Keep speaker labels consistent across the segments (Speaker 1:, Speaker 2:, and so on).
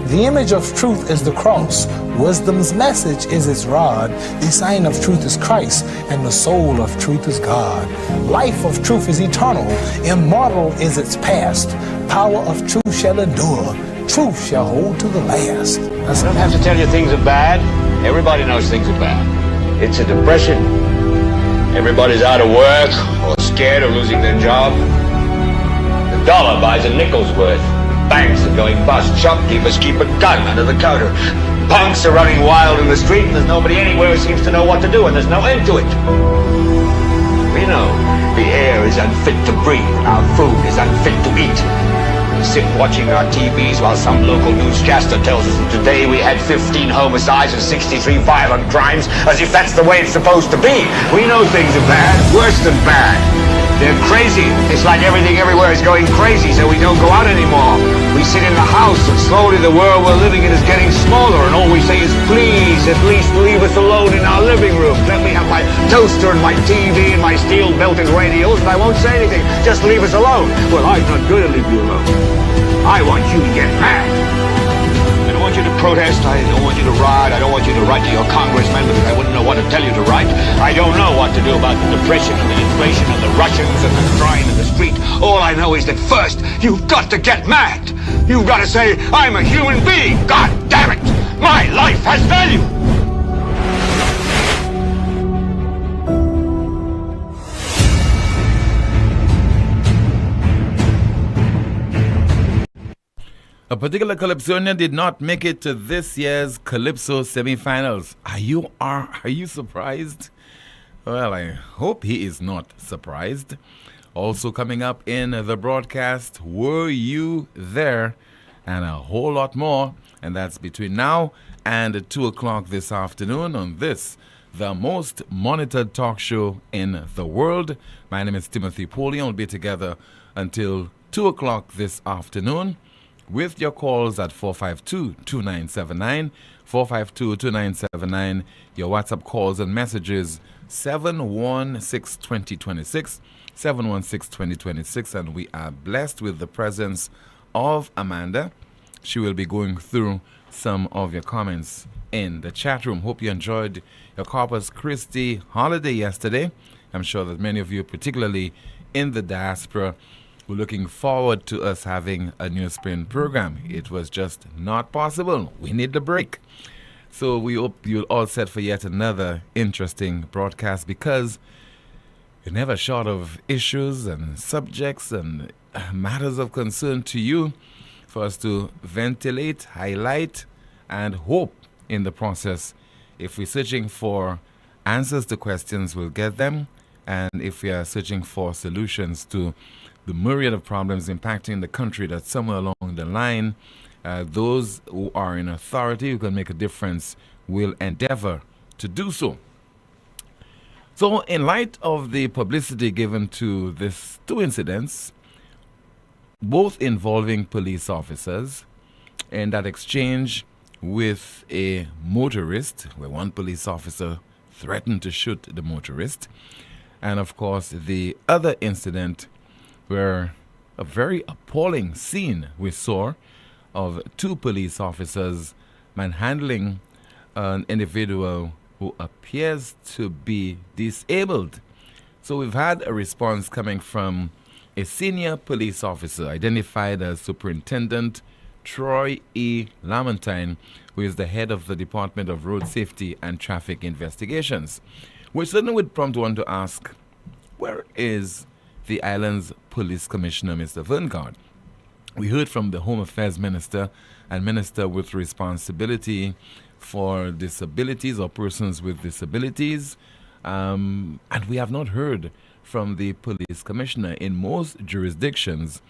Speaker 1: The image of truth is the cross. Wisdom's message is its rod. The sign of truth is Christ, and the soul of truth is God. Life of truth is eternal. Immortal is its past. Power of truth shall endure. Truth shall hold to the last.
Speaker 2: I don't have to tell you things are bad. Everybody knows things are bad. It's a depression. Everybody's out of work or scared of losing their job. The dollar buys a nickel's worth. Banks are going bust. Shopkeepers keep a gun under the counter. Punks are running wild in the street, and there's nobody anywhere who seems to know what to do, and there's no end to it. We know the air is unfit to breathe, our food is unfit to eat. We sit watching our TVs while some local newscaster tells us that today we had 15 homicides and 63 violent crimes, as if that's the way it's supposed to be. We know things are bad, worse than bad. They're crazy. It's like everything everywhere is going crazy, so we don't go out anymore. We sit in the house, and slowly the world we're living in is getting smaller, and all we say is, please, at least leave us alone in our living room. Let me have my toaster and my TV and my steel-belted radios, and I won't say anything. Just leave us alone. Well, I'm not going to leave you alone. I want you to get mad. I don't want you to protest. I don't want you to riot. I don't want you to write to your congressman because I wouldn't know what to tell you to write. I don't know what to do about the depression and the inflation and the Russians and the crime in the street. All I know is that first, you've got to get mad. You've got to say, I'm a human being. God damn it. My life has value.
Speaker 3: A particular Calypsonian did not make it to this year's Calypso semifinals. Are you surprised? Well, I hope he is not surprised. Also coming up in the broadcast, Were You There? And a whole lot more. And that's between now and 2 o'clock this afternoon on this, the most monitored talk show in the world. My name is Timothy Poleon. We'll be together until 2 o'clock this afternoon, with your calls at 452-2979, 452-2979, your WhatsApp calls and messages 716-2026, 716-2026, and we are blessed with the presence of Amanda. She will be going through some of your comments in the chat room. Hope you enjoyed your Corpus Christi holiday yesterday. I'm sure that many of you, particularly in the diaspora, we're looking forward to us having a NewsSpin program. It was just not possible. We need the break. So we hope you're all set for yet another interesting broadcast, because you're never short of issues and subjects and matters of concern to you for us to ventilate, highlight, and hope in the process. If we're searching for answers to questions, we'll get them. And if we are searching for solutions to the myriad of problems impacting the country, that somewhere along the line, those who are in authority, who can make a difference, will endeavor to do so. So in light of the publicity given to these two incidents, both involving police officers, and that exchange with a motorist, where one police officer threatened to shoot the motorist, and of course the other incident where a very appalling scene we saw of two police officers manhandling an individual who appears to be disabled. So we've had a response coming from a senior police officer identified as Superintendent Troy E. Lamontine, who is the head of the Department of Road Safety and Traffic Investigations, which certainly would prompt one to ask, where is the island's police commissioner, Mr. Verngard? We heard from the Home Affairs Minister and Minister with responsibility for disabilities or persons with disabilities, and we have not heard from the police commissioner. In most jurisdictions,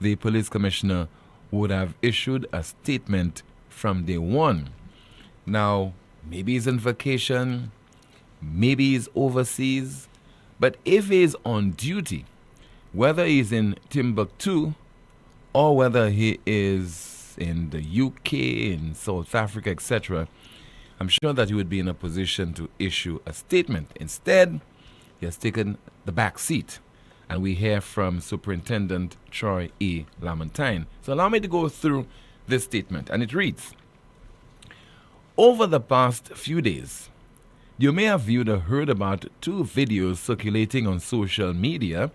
Speaker 3: the police commissioner would have issued a statement from day one. Now, maybe he's on vacation, maybe he's overseas, but if he's on duty, whether he's in Timbuktu or whether he is in the UK, in South Africa, etc., I'm sure that he would be in a position to issue a statement. Instead, he has taken the back seat, and we hear from Superintendent Troy E. Lamontine. So allow me to go through this statement, and it reads, over the past few days, you may have viewed or heard about two videos circulating on social media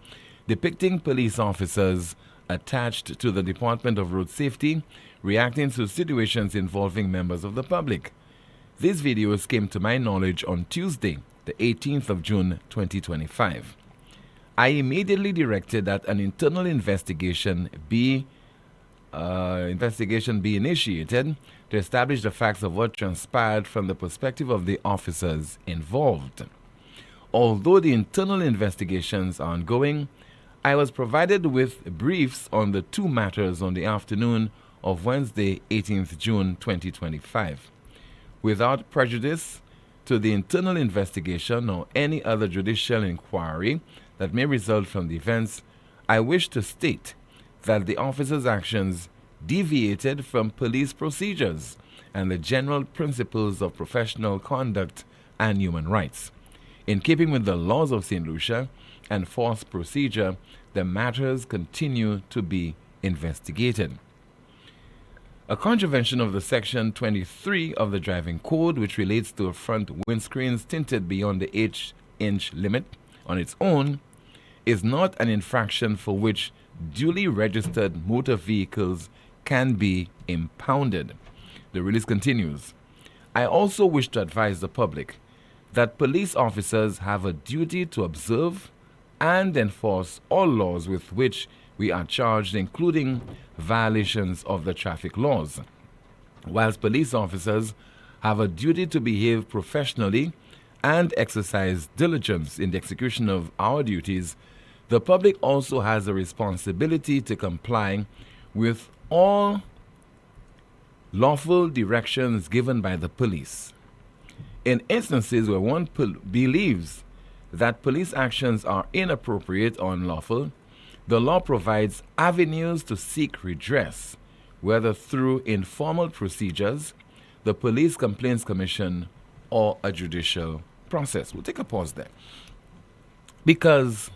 Speaker 3: depicting police officers attached to the Department of Road Safety reacting to situations involving members of the public. These videos came to my knowledge on Tuesday, the 18th of June, 2025. I immediately directed that an internal investigation be initiated to establish the facts of what transpired from the perspective of the officers involved. Although the internal investigations are ongoing, I was provided with briefs on the two matters on the afternoon of Wednesday, 18th June 2025. Without prejudice to the internal investigation or any other judicial inquiry that may result from the events, I wish to state that the officers' actions deviated from police procedures and the general principles of professional conduct and human rights. In keeping with the laws of St. Lucia and force procedure, the matters continue to be investigated. A contravention of the Section 23 of the Driving Code, which relates to front windscreens tinted beyond the 8-inch limit on its own, is not an infraction for which duly registered motor vehicles can be impounded. The release continues. I also wish to advise the public that police officers have a duty to observe and enforce all laws with which we are charged, including violations of the traffic laws. Whilst police officers have a duty to behave professionally and exercise diligence in the execution of our duties, the public also has a responsibility to comply with all lawful directions given by the police. In instances where one believes that police actions are inappropriate or unlawful, the law provides avenues to seek redress, whether through informal procedures, the Police Complaints Commission, or a judicial process. We'll take a pause there. Because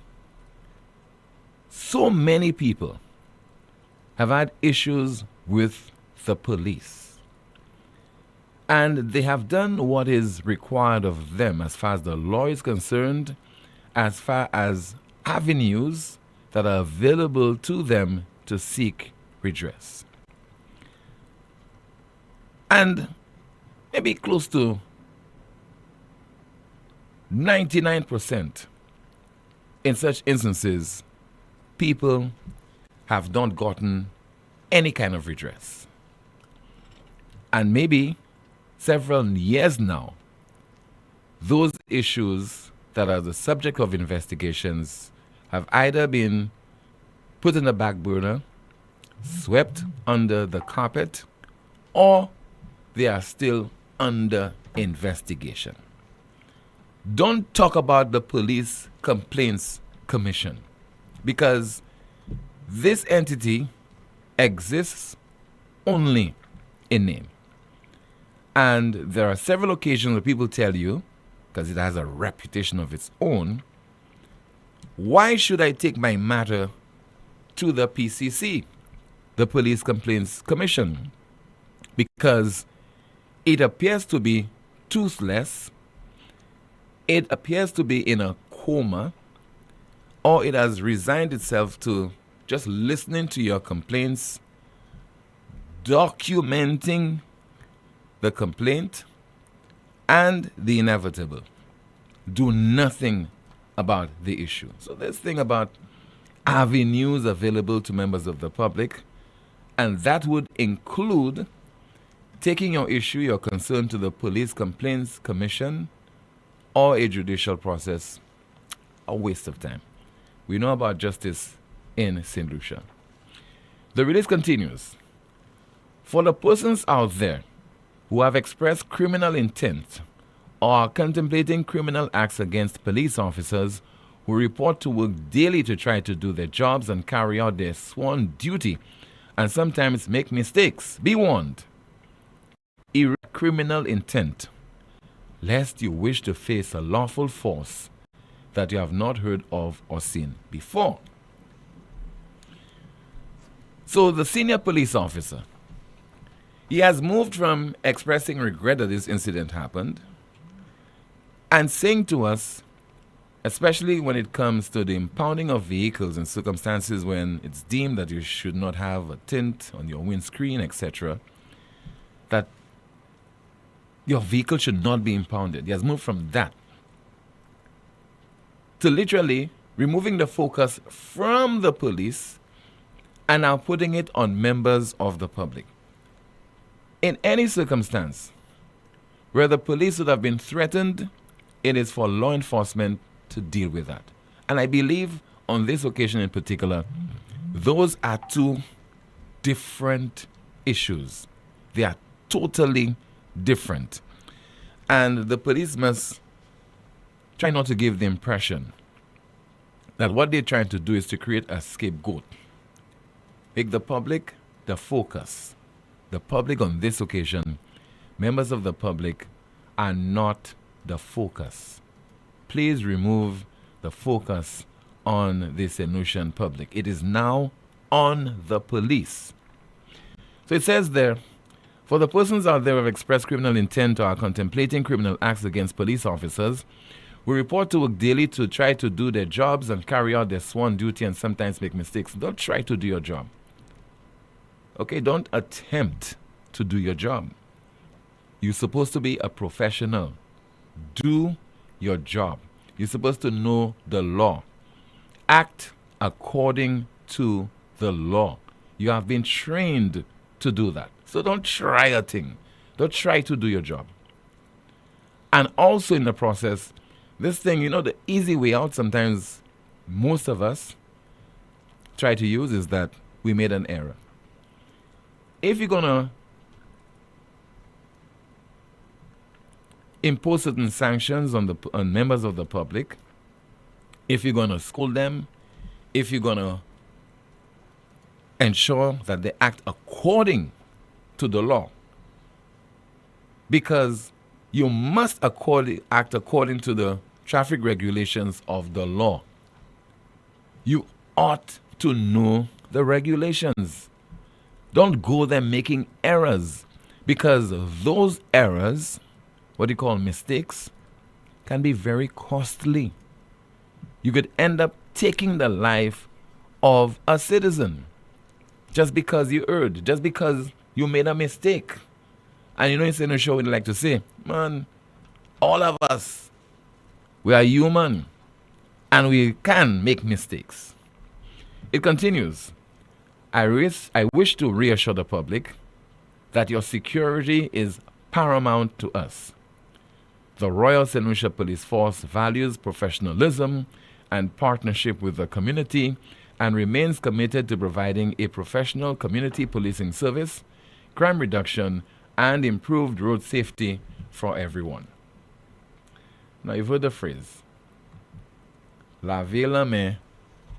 Speaker 3: so many people have had issues with the police, and they have done what is required of them as far as the law is concerned, as far as avenues that are available to them to seek redress. And maybe close to 99% in such instances, people have not gotten any kind of redress. And maybe several years now, those issues that are the subject of investigations have either been put in the back burner, swept under the carpet, or they are still under investigation. Don't talk about the Police Complaints Commission, because this entity exists only in name. And there are several occasions where people tell you, because it has a reputation of its own, why should I take my matter to the PCC, the Police Complaints Commission? Because it appears to be toothless, it appears to be in a coma, or it has resigned itself to just listening to your complaints, documenting the complaint, and the inevitable. Do nothing about the issue. So this thing about avenues available to members of the public, and that would include taking your issue, your concern to the Police Complaints Commission or a judicial process, a waste of time. We know about justice in St. Lucia. The release continues. For the persons out there who have expressed criminal intent or are contemplating criminal acts against police officers who report to work daily to try to do their jobs and carry out their sworn duty and sometimes make mistakes, be warned. Criminal intent, lest you wish to face a lawful force that you have not heard of or seen before. So the senior police officer He has moved from expressing regret that this incident happened and saying to us, especially when it comes to the impounding of vehicles in circumstances when it's deemed that you should not have a tint on your windscreen, etc., that your vehicle should not be impounded. He has moved from that to literally removing the focus from the police and now putting it on members of the public. In any circumstance where the police would have been threatened, it is for law enforcement to deal with that. And I believe on this occasion in particular, those are two different issues. They are totally different. And the police must try not to give the impression that what they're trying to do is to create a scapegoat. Make the public the focus. The public on this occasion, members of the public, are not the focus. Please remove the focus on the Saint-Lucian public. It is now on the police. So it says there, for the persons out there who have expressed criminal intent or are contemplating criminal acts against police officers, we report to work daily to try to do their jobs and carry out their sworn duty and sometimes make mistakes. Don't try to do your job. Okay, don't attempt to do your job. You're supposed to be a professional. Do your job. You're supposed to know the law. Act according to the law. You have been trained to do that. So don't try a thing. Don't try to do your job. And also in the process, this thing, the easy way out sometimes most of us try to use is that we made an error. If you're going to impose certain sanctions on members of the public, if you're going to scold them, if you're going to ensure that they act according to the law, because you must act according to the traffic regulations of the law. You ought to know the regulations. Don't go there making errors, because those errors, what you call mistakes, can be very costly. You could end up taking the life of a citizen just because you erred, just because you made a mistake. And it's in the show, we'd like to say, man, all of us, we are human and we can make mistakes. It continues. I wish to reassure the public that your security is paramount to us. The Royal St. Lucia Police Force values professionalism and partnership with the community and remains committed to providing a professional community policing service, crime reduction, and improved road safety for everyone. Now you've heard the phrase, laver la main,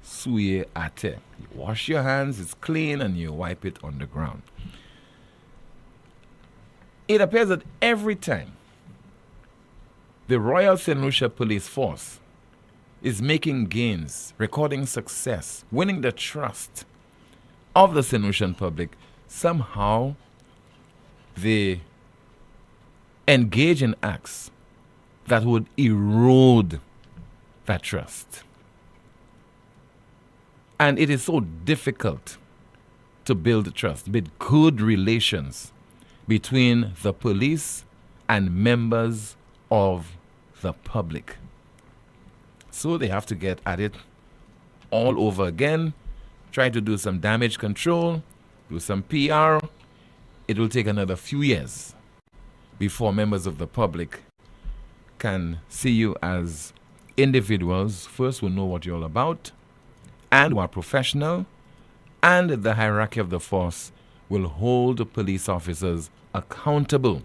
Speaker 3: souiller à terre. You wash your hands, it's clean, and you wipe it on the ground. It appears that every time the Royal St. Lucia Police Force is making gains, recording success, winning the trust of the St. Lucian public, somehow they engage in acts that would erode that trust. And it is so difficult to build trust, build good relations between the police and members of the public. So they have to get at it all over again, try to do some damage control, do some PR. It will take another few years before members of the public can see you as individuals, first will know what you're all about, and who are professional, and the hierarchy of the force will hold police officers accountable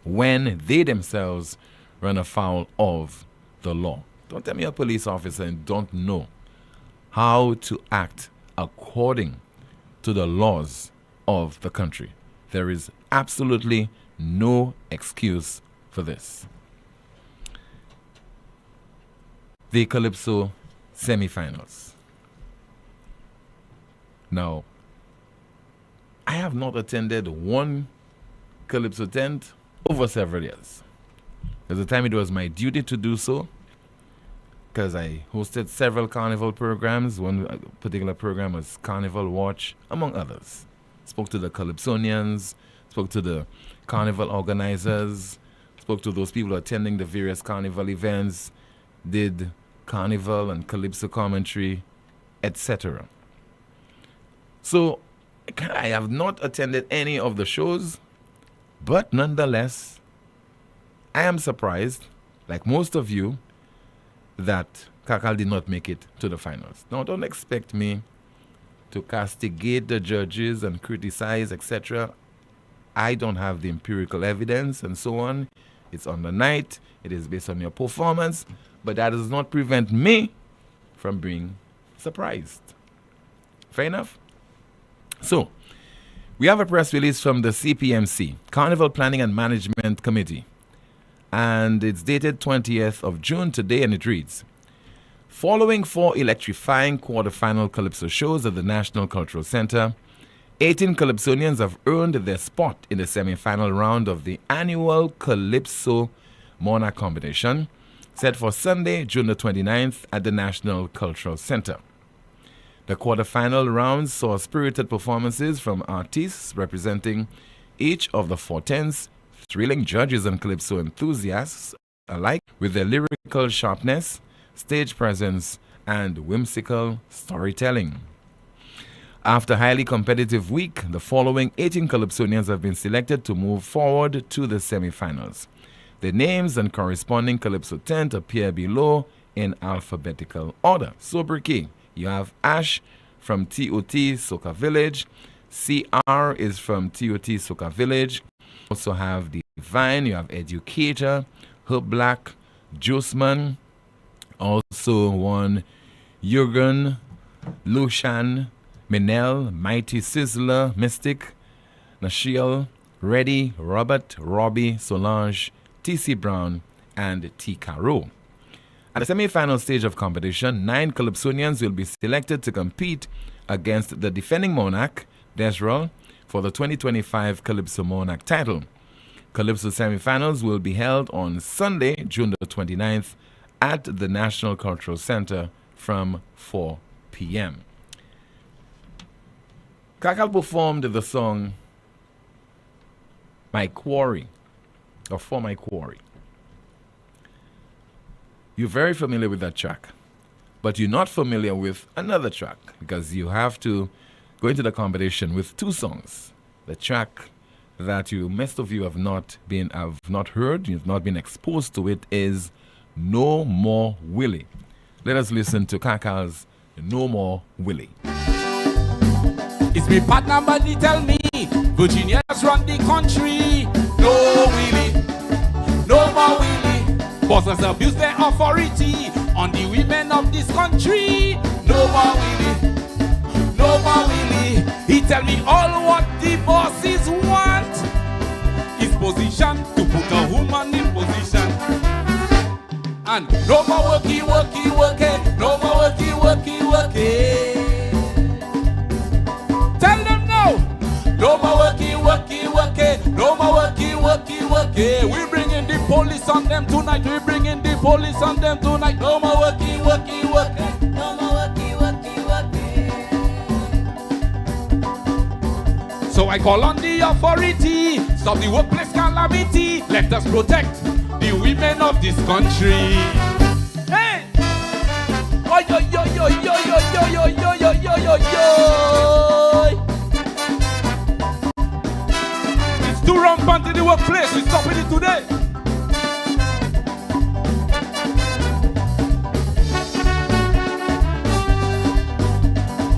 Speaker 3: when they themselves run afoul of the law. Don't tell me you're a police officer and don't know how to act according to the laws of the country. There is absolutely no excuse for this. The Calypso semifinals. Now, I have not attended one Calypso tent over several years. At the time, it was my duty to do so because I hosted several carnival programs. One particular program was Carnival Watch, among others. Spoke to the Calypsonians, spoke to the carnival organizers, spoke to those people attending the various carnival events, did carnival and Calypso commentary, etc. So I have not attended any of the shows, but nonetheless, I am surprised, like most of you, that Kakal did not make it to the finals. Now, don't expect me to castigate the judges and criticize, etc. I don't have the empirical evidence and so on. It's on the night. It is based on your performance. But that does not prevent me from being surprised. Fair enough? So, we have a press release from the CPMC, Carnival Planning and Management Committee. And it's dated 20th of June today, and it reads, following 4 electrifying quarterfinal Calypso shows at the National Cultural Center, 18 Calypsonians have earned their spot in the semi-final round of the annual Calypso Monarch competition, set for Sunday, June the 29th at the National Cultural Center. The quarterfinal rounds saw spirited performances from artists representing each of the 4 tents, thrilling judges and Calypso enthusiasts alike with their lyrical sharpness, stage presence, and whimsical storytelling. After a highly competitive week, the following 18 Calypsonians have been selected to move forward to the semi-finals. The names and corresponding Calypso tent appear below in alphabetical order. So, Bricky, you have Ash from TOT Soca Village. CR is from TOT Soca Village. Also have Divine, you have Educator, Herb Black, Joseman, also one Jürgen, Lushan, Minel, Mighty Sizzler, Mystic, Nashiel, Reddy, Robert, Robbie, Solange, TC Brown, and T. Caro. At the semi-final stage of competition, 9 Calypsonians will be selected to compete against the defending monarch, Desrel, for the 2025 Calypso Monarch title. Calypso semi-finals will be held on Sunday, June the 29th at the National Cultural Center from 4 p.m. Kakal performed the song My Quarry, or For My Quarry. You're very familiar with that track, but you're not familiar with another track because you have to go into the competition with 2 songs. The track that most of you have not heard, you've not been exposed to it, is No More Willie. Let us listen to Kakal's No More Willie.
Speaker 4: It's me partner, but they tell me Virginia's run the country. No Willie, no more Willie. Bosses abuse their authority on the women of this country. No more Willie, no more Willie. He tell me all what the bosses want is position, to put a woman in position. And no more worky, worky, worky. No more worky, worky, worky. Tell them no. No more worky, worky, worky. No more worky, worky, worky. We bringing the police on them tonight. We bringing the police on them tonight. No more worky, worky, worky. No more worky, worky, worky. So I call on the authority. Stop the workplace calamity. Let us protect the women of this country. Hey! Oh, yo, yo, yo, yo, yo, yo, yo, yo, yo, yo, yo. It's too rampant in the workplace. We're stopping it today.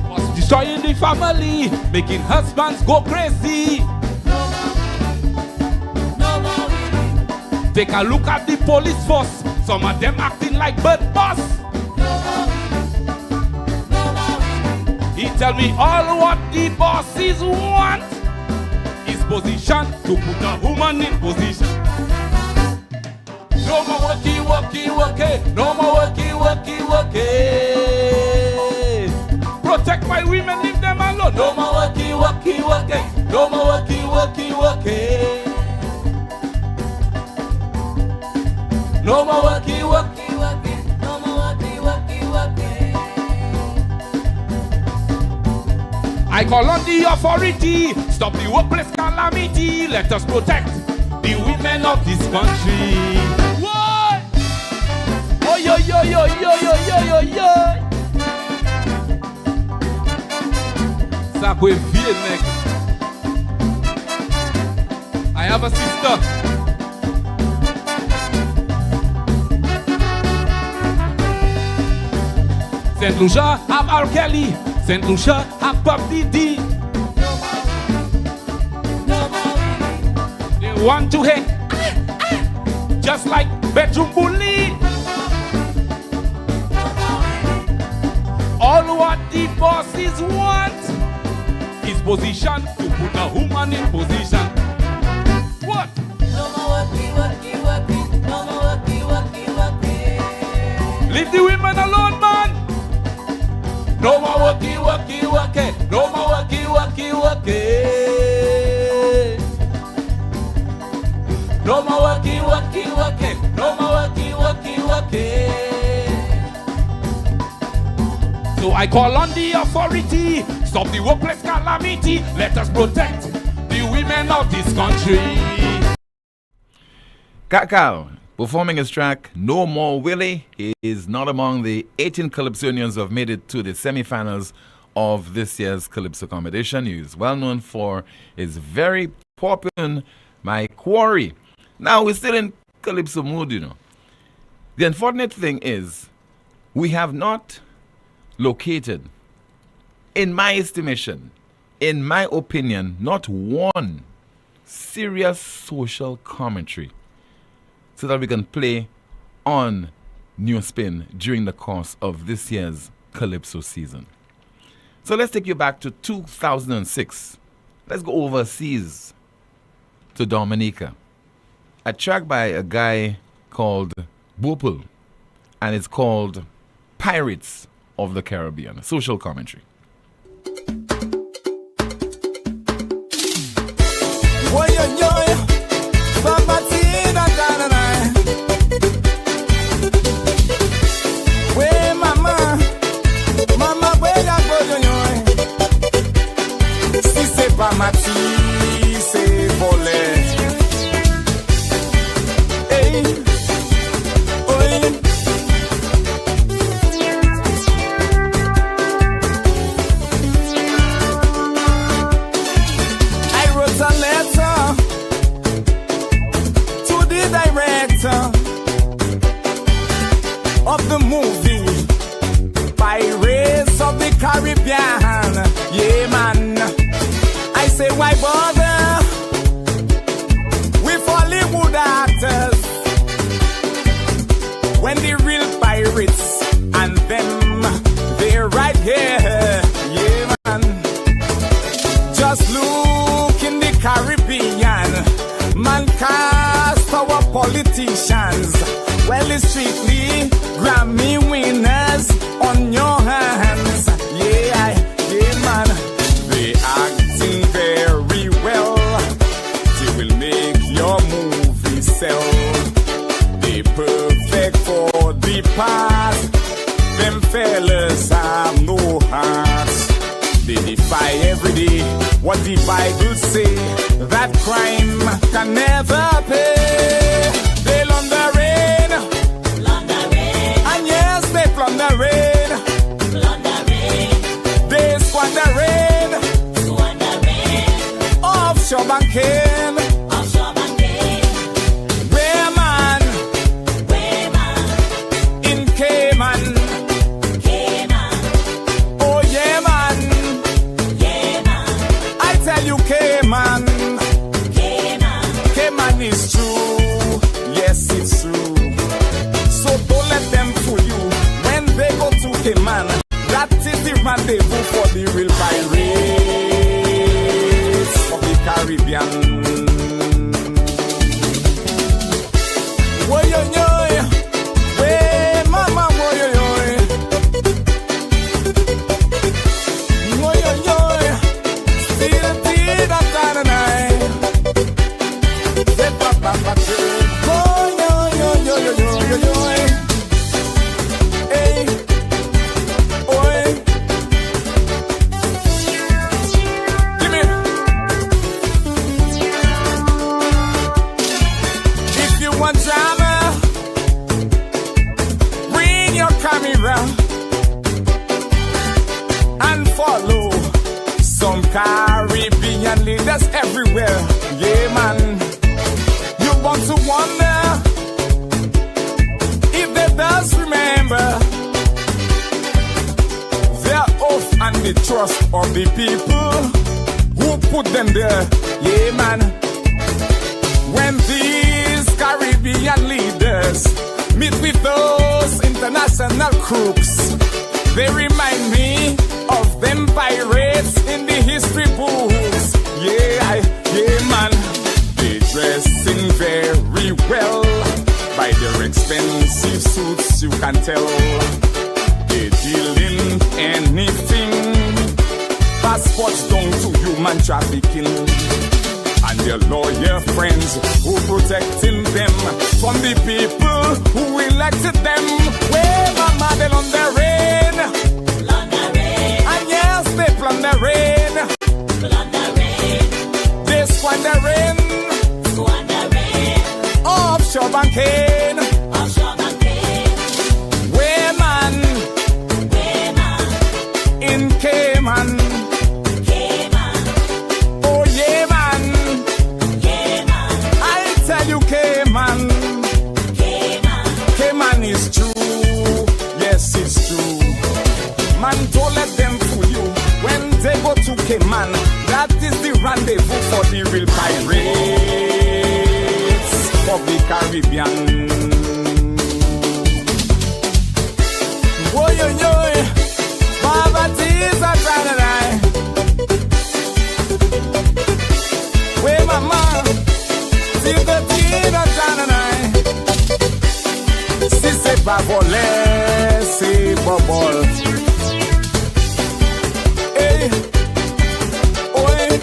Speaker 4: What's destroying the family, making husbands go crazy. Take a look at the police force. Some of them acting like bird boss. He tell me all what the bosses want is position, to put a woman in position. No more worky, worky, worky. No more worky, worky, worky. Protect my women, leave them alone. No more worky, worky, worky. No more worky, worky, worky. No more worky, worky, worky. No more worky, worky, worky. I call on the authority, stop the workplace calamity. Let us protect the women of this country. What? Oh yo yo yo yo yo yo yo yo. Ça peut virer, mec. I have a sister. Saint Lucia have R. Kelly. Saint Lucia have Bob Didi. They want to hate, just like bedroom bully. All what the bosses want is position, to put a woman in position. What?
Speaker 5: No more worky, worky, worky. No more worky, worky, worky.
Speaker 4: Leave the women alone, man. No more worky, worky, worky. No more worky, worky, worky. No more worky, worky, worky. No more worky, worky, worky. So I call on the authority, stop the workplace calamity. Let us protect the women of this country.
Speaker 3: Kakal, performing his track No More Willie, he is not among the 18 Calypsonians who have made it to the semi-finals of this year's Calypso competition. He is well known for his very popular My Quarry. Now we're still in Calypso mood, you know. The unfortunate thing is we have not located, in my estimation, in my opinion, not one serious social commentary so that we can play on NewsSpin during the course of this year's Calypso season. So let's take you back to 2006. Let's go overseas to Dominica. A track by a guy called Bopel, and it's called Pirates of the Caribbean, social commentary.
Speaker 6: Of the movie Pirates of the Caribbean. Yeah, man. I say, why bother with Hollywood actors when the real pirates and them, they're right here. Yeah, man. Just look in the Caribbean. Man, cast our politicians. Well, it's strictly Grammy winners on your hands. Yeah, man. They acting very well. They will make your movie sell. They perfect for the part. Them fellas have no hearts. They defy every day what the Bible say, that crime can never pay. They launder rain, and yes, they plunder rain, they squander rain, offshore banking, where man, in Cayman, oh yeah man, I tell you Cayman, Cayman is true, yes it's true. So don't let them fool you when they go to Cayman. That is the rendezvous for the real pirates of the Caribbean. trust of the people who put them there. Yeah, man. When these Caribbean leaders meet with those international crooks, they remind me of them pirates in the history books. Yeah, man. They dressing very well. By their expensive suits, you can tell. They deal in anything. Passports down to human trafficking. And their lawyer friends who protecting them from the people who elected them. Where mama they plundering. And yes, they plundering. They squandering. Offshore banking. Women in Cayman. Oh yeah, man. I tell you, Cayman. Cayman is true. Yes, it's true. Man, don't let them fool you. When they go to Cayman, that is the rendezvous for the real pirates of the Caribbean. Boy, yo, yo, poverty's a tragedy. Where mama, see the teen a tragedy. Si c'est pas voler, c'est pas vol. Hey, oi.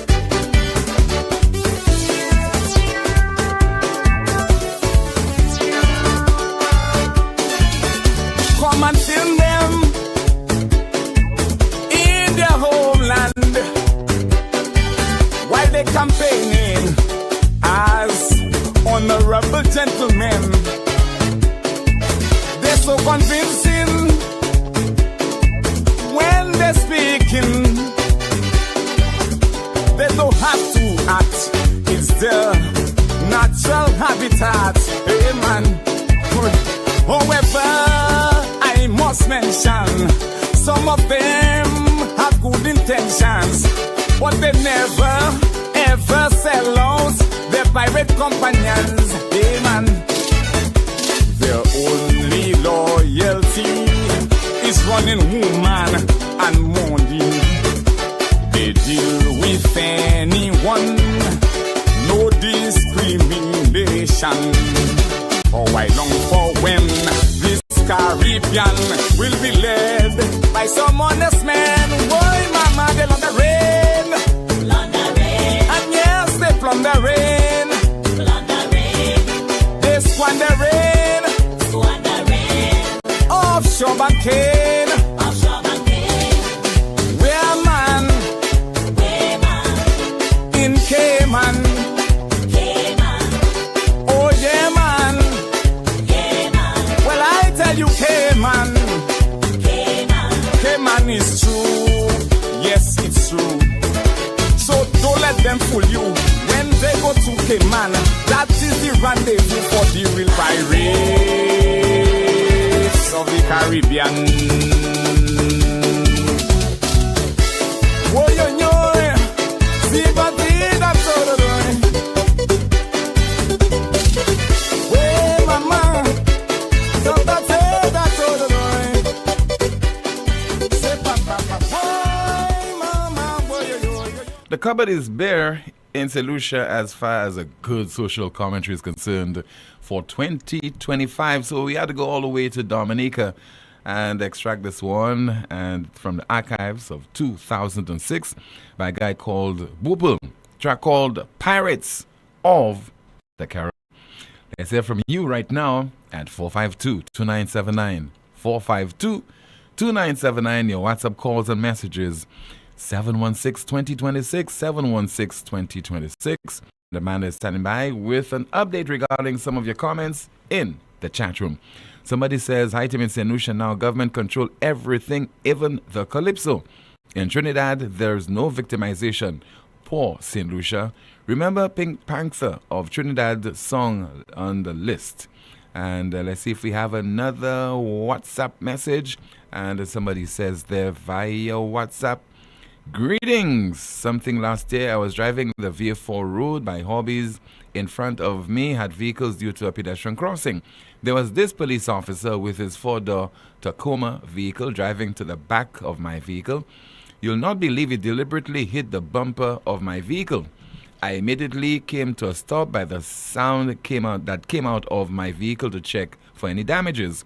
Speaker 6: Come and film them in their homeland while they campaigning as honorable gentlemen. They're so convincing when they're speaking. They don't have to act. It's their natural habitat. Hey man. However, I must mention some of them have good intentions, but they never ever sell out their pirate companions. Hey man. Their only loyalty is running woman and money. They deal with anyone, no discrimination. Oh, I long for when this Caribbean will be led by some honest man. Boy, mama, they love the rain. And yes, they plunder rain. They squander rain. Offshore banking. Where man in Cayman. Oh yeah man. Well I tell you Cayman. Cayman is true. Yes it's true. So don't let them fool you. When they go to Cayman, that is the rendezvous for the real pirates of the Caribbean. Oh yo yo, see but that's all the doing. Hey mama, so that's all the doing. Say papa, boy, mama, boy yo yo.
Speaker 3: The cupboard is bare in St. Lucia as far as a good social commentary is concerned for 2025. So we had to go all the way to Dominica and extract this one and from the archives of 2006 by a guy called Boopel, track called Pirates of the Caribbean. Let's hear from you right now at 452-2979. 452-2979, your WhatsApp calls and messages 716-2026, 716-2026. The man is standing by with an update regarding some of your comments in the chat room. Somebody says, hi Tim in St. Lucia, now government control everything, even the Calypso. In Trinidad, there's no victimization. Poor St. Lucia. Remember Pink Panther of Trinidad song on the list. And let's see if we have another WhatsApp message. And somebody says there via WhatsApp, Greetings. Something last year, I was driving the VF4 road by Hobbies. In front of me had vehicles due to a pedestrian crossing. There was this police officer with his four-door Tacoma vehicle driving to the back of my vehicle. You'll not believe he deliberately hit the bumper of my vehicle. I immediately came to a stop by the sound that came out of my vehicle to check for any damages.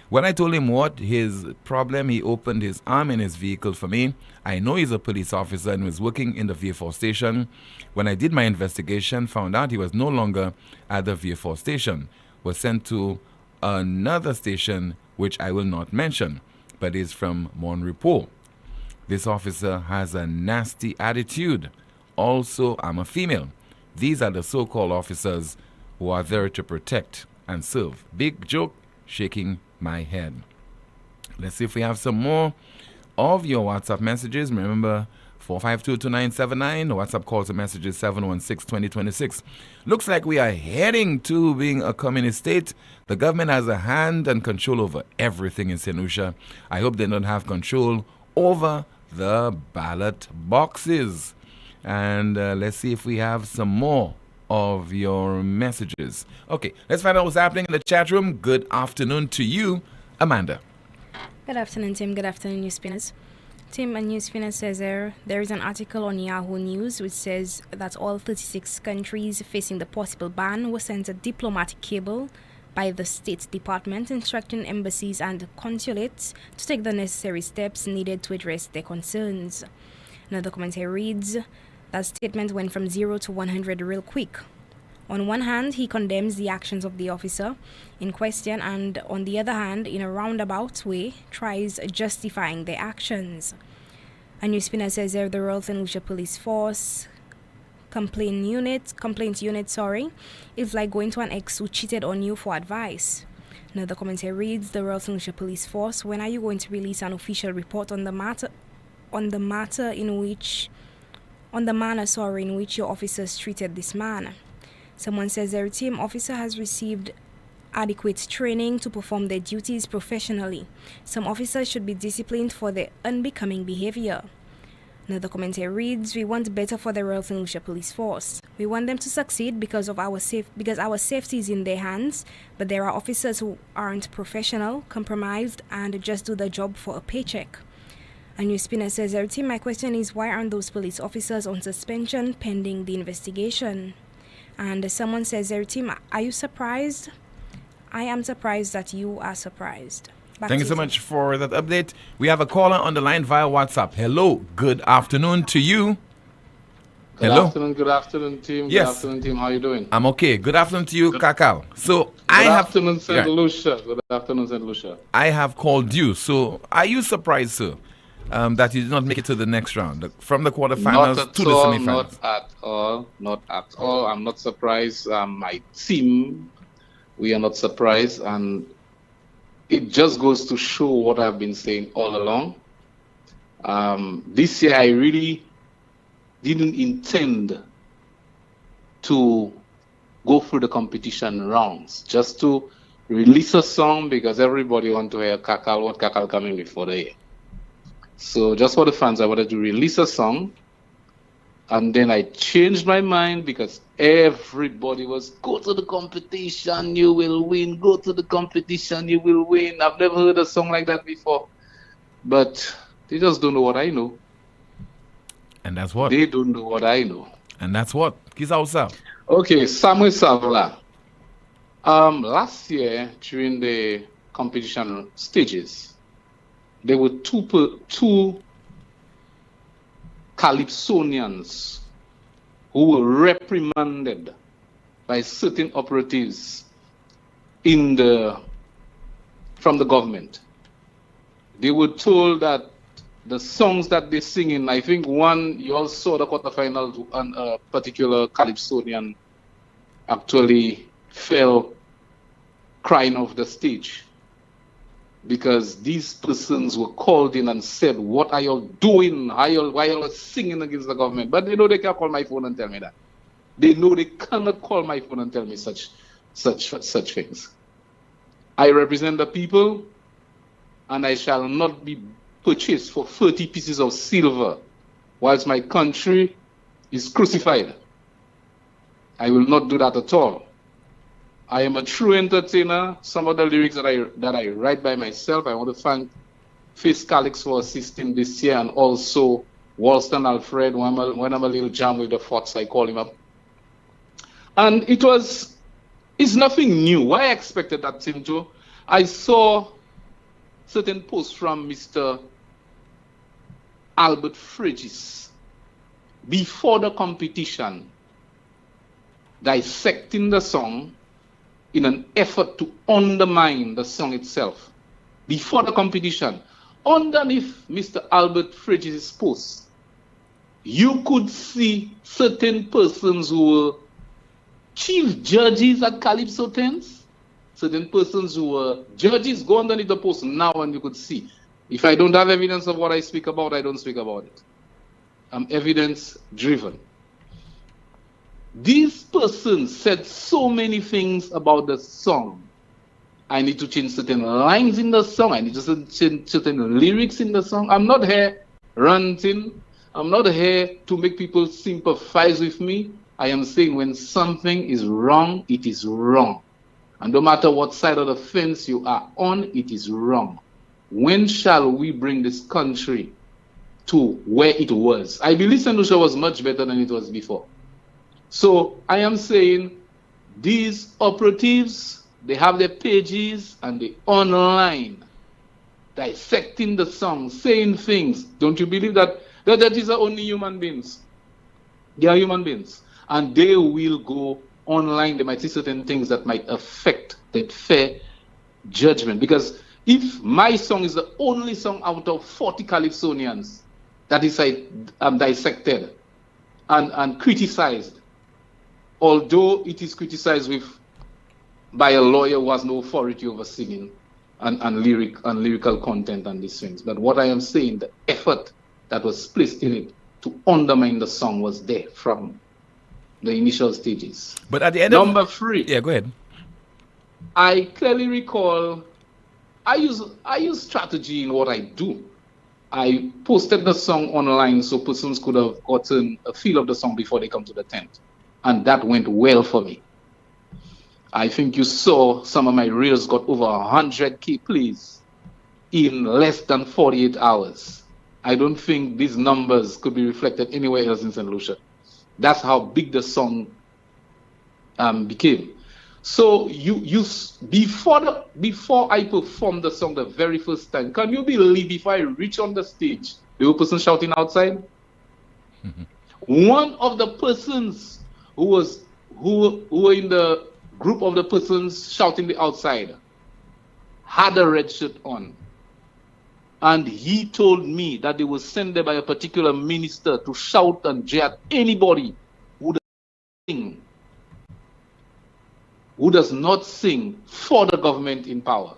Speaker 3: When I told him what his problem, he opened his arm in his vehicle for me. I know he's a police officer and was working in the VF4 station. When I did my investigation, found out he was no longer at the VF4 station, was sent to another station which I will not mention, but is from Mon Repos. This officer has a nasty attitude. Also, I'm a female. These are the so-called officers who are there to protect and serve. Big joke, shaking my head. Let's see if we have some more of your WhatsApp messages. Remember, 4522979. WhatsApp calls and messages 716-2026. Looks like we are heading to being a communist state. The government has a hand and control over everything in St. Lucia. I hope they don't have control over the ballot boxes. And let's see if we have some more of your messages. Okay, let's find out what's happening in the chat room. Good afternoon to you, Amanda.
Speaker 7: Good afternoon, Tim. Good afternoon, NewsSpinners. Tim, a NewsSpinner says there is an article on Yahoo News which says that all 36 countries facing the possible ban were sent a diplomatic cable by the State Department instructing embassies and consulates to take the necessary steps needed to address their concerns. Another commentary reads, that statement went from 0 to 100 real quick. On one hand, he condemns the actions of the officer in question, and on the other hand, in a roundabout way, tries justifying their actions. A NewsSpinner says there the Royal St. Lucia Police Force complaint unit, is like going to an ex who cheated on you for advice. Another commentary reads, the Royal St. Lucia Police Force, when are you going to release an official report on the manner in which your officers treated this man? Someone says their team officer has received adequate training to perform their duties professionally. Some officers should be disciplined for their unbecoming behavior. Another commentary reads, we want better for the Royal St. Lucia Police Force. We want them to succeed because our safety is in their hands, but there are officers who aren't professional, compromised, and just do the job for a paycheck. A NewsSpinner says, their team, my question is, why aren't those police officers on suspension pending the investigation? And someone says, their team, are you surprised? I am surprised that you are surprised.
Speaker 3: Thank you so much for that update. We have a caller on the line via WhatsApp. Hello, good afternoon to you.
Speaker 8: Good
Speaker 3: Hello.
Speaker 8: Good afternoon, team.
Speaker 3: Yes.
Speaker 8: Good afternoon, team. How are you doing?
Speaker 3: I'm okay. Good afternoon to you, Kakal. So
Speaker 8: Good
Speaker 3: Good
Speaker 8: afternoon, St. Lucia. Good afternoon, St. Lucia.
Speaker 3: I have called you. So are you surprised, sir, that you did not make it to the next round, from the quarterfinals to the semifinals?
Speaker 8: Not at all. Not at all. I'm not surprised. My team, we are not surprised, and it just goes to show what I've been saying all along. This year, I really didn't intend to go through the competition rounds, just to release a song because everybody want to hear Kakal, what Kakal coming before the year. So just for the fans, I wanted to release a song, and then I changed my mind because everybody was, go to the competition, you will win, go to the competition, you will win. I've never heard a song like that before, but they just don't know what I know.
Speaker 3: And that's what?
Speaker 8: They don't know what I know.
Speaker 3: And that's what? Kizausa.
Speaker 8: Okay, Samuel Savla. Last year, during the competition stages, there were two Calypsonians who were reprimanded by certain operatives from the government. They were told that the songs that they sing in, I think one, you all saw the quarterfinals, and a particular Calypsonian actually fell crying off the stage because these persons were called in and said, what are you doing? Why are you singing against the government? But they know they can't call my phone and tell me that. They know they cannot call my phone and tell me such things. I represent the people, and I shall not be purchased for 30 pieces of silver whilst my country is crucified. I will not do that at all. I am a true entertainer. Some of the lyrics that I write by myself. I want to thank Face Calix for assisting this year, and also Walston Alfred. When I'm a little jam with the thoughts, I call him up. And it's nothing new. Why I expected that, Tim Joe? I saw certain posts from Mr. Albert Frigis before the competition, dissecting the song in an effort to undermine the song itself. Before the competition, underneath Mr. Albert Frigis' post, you could see certain persons who were chief judges at Calypso tents, certain persons who were judges. Go underneath the post now and you could see. If I don't have evidence of what I speak about, I don't speak about it. I'm evidence driven. These persons said so many things about the song. I need to change certain lines in the song. I need to change certain lyrics in the song. I'm not here ranting. I'm not here to make people sympathize with me. I am saying when something is wrong, it is wrong. And no matter what side of the fence you are on, it is wrong. When shall we bring this country to where it was? I believe St. Lucia was much better than it was before. So I am saying these operatives, they have their pages and they online dissecting the song, saying things. Don't you believe that the judges are only human beings? They are human beings. And they will go online. They might see certain things that might affect that fair judgment. Because if my song is the only song out of 40 Calypsonians that is dissected and criticized, although it is criticized by a lawyer who has no authority over singing and lyrical content and these things. But what I am saying, the effort that was placed in it to undermine the song was there from the initial stages.
Speaker 3: But at the end
Speaker 8: Number three.
Speaker 3: Yeah, go ahead.
Speaker 8: I clearly recall I use strategy in what I do. I posted the song online so persons could have gotten a feel of the song before they come to the tent. And that went well for me. I think you saw some of my reels got over 100K plays in less than 48 hours. I don't think these numbers could be reflected anywhere else in St. Lucia. That's how big the song became. So before I performed the song the very first time, can you believe if I reach on the stage, there were persons shouting outside? One of the persons who were in the group of the persons shouting the outside had a red shirt on. And he told me that they were sent there by a particular minister to shout and jeer at anybody who does not sing for the government in power.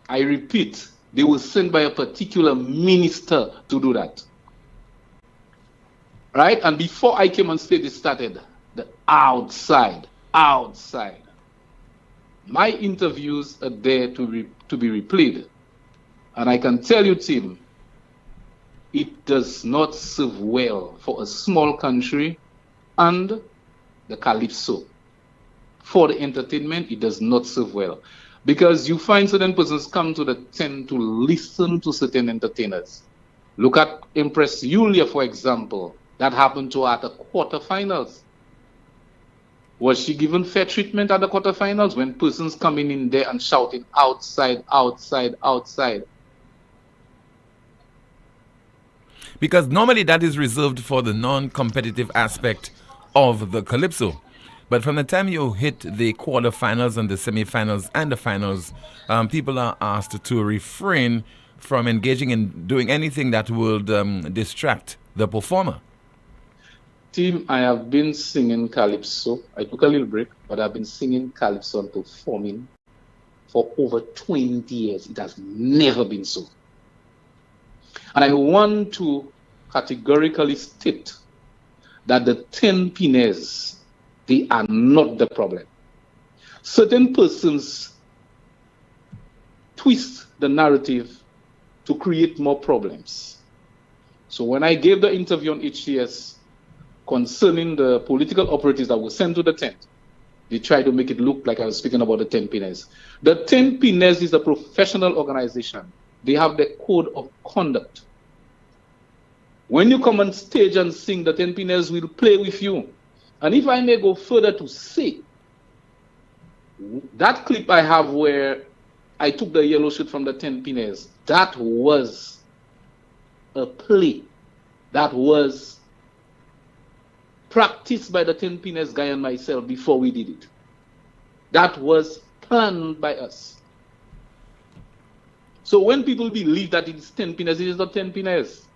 Speaker 8: I repeat, they were sent by a particular minister to do that. Right? And before I came on stage, it started the outside. My interviews are there to be replayed. And I can tell you, Tim, it does not serve well for a small country and the Calypso. For the entertainment, it does not serve well. Because you find certain persons come to the tent to listen to certain entertainers. Look at Empress Yulia, for example. That happened to her at the quarterfinals. Was she given fair treatment at the quarterfinals when persons coming in there and shouting outside?
Speaker 3: Because normally that is reserved for the non-competitive aspect of the Calypso. But from the time you hit the quarterfinals and the semifinals and the finals, people are asked to refrain from engaging in doing anything that would distract the performer.
Speaker 8: Team, I have been singing Calypso. I took a little break, but I've been singing Calypso and performing for over 20 years. It has never been so. And I want to categorically state that the 10 pines, they are not the problem. Certain persons twist the narrative to create more problems. So when I gave the interview on HTS concerning the political operatives that were sent to the tent, they tried to make it look like I was speaking about the 10 Pines. The 10 Pines is a professional organization. They have their code of conduct. When you come on stage and sing, the 10 Pines will play with you. And if I may go further to say, that clip I have where I took the yellow shirt from the 10 Pines, that was a play. That was practiced by the 10 Pines guy and myself before we did it. That was planned by us. So when people believe that it's 10 Pines, it is not 10 Pines.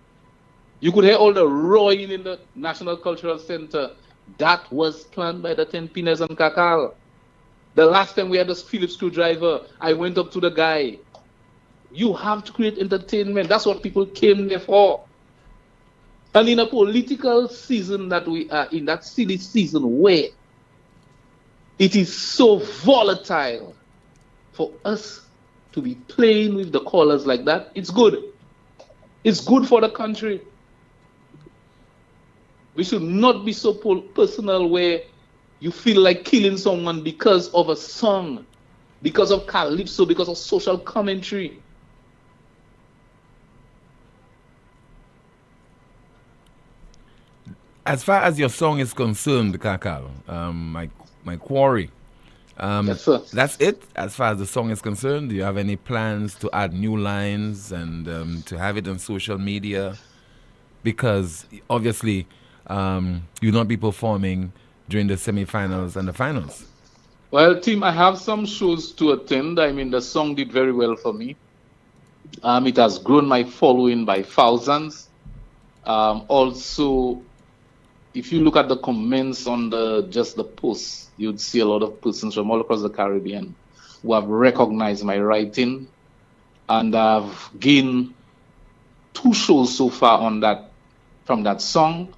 Speaker 8: You could hear all the roaring in the National Cultural Center. That was planned by the 10 Pines and Kakal. The last time we had a Phillips screwdriver, I went up to the guy. You have to create entertainment. That's what people came there for. And in a political season that we are in, that silly season where it is so volatile for us to be playing with the colors like that, it's good. It's good for the country. We should not be so personal where you feel like killing someone because of a song, because of Calypso, because of social commentary.
Speaker 3: As far as your song is concerned, Kakal, my quarry,
Speaker 8: Yes, sir.
Speaker 3: that's it? As far as the song is concerned, do you have any plans to add new lines and to have it on social media? Because obviously you'll not be performing during the semifinals and the finals.
Speaker 8: Well, team, I have some shows to attend. I mean, the song did very well for me. It has grown my following by thousands. Also, if you look at the comments on the posts, you'd see a lot of persons from all across the Caribbean who have recognized my writing, and I've gained 2 shows so far from that song.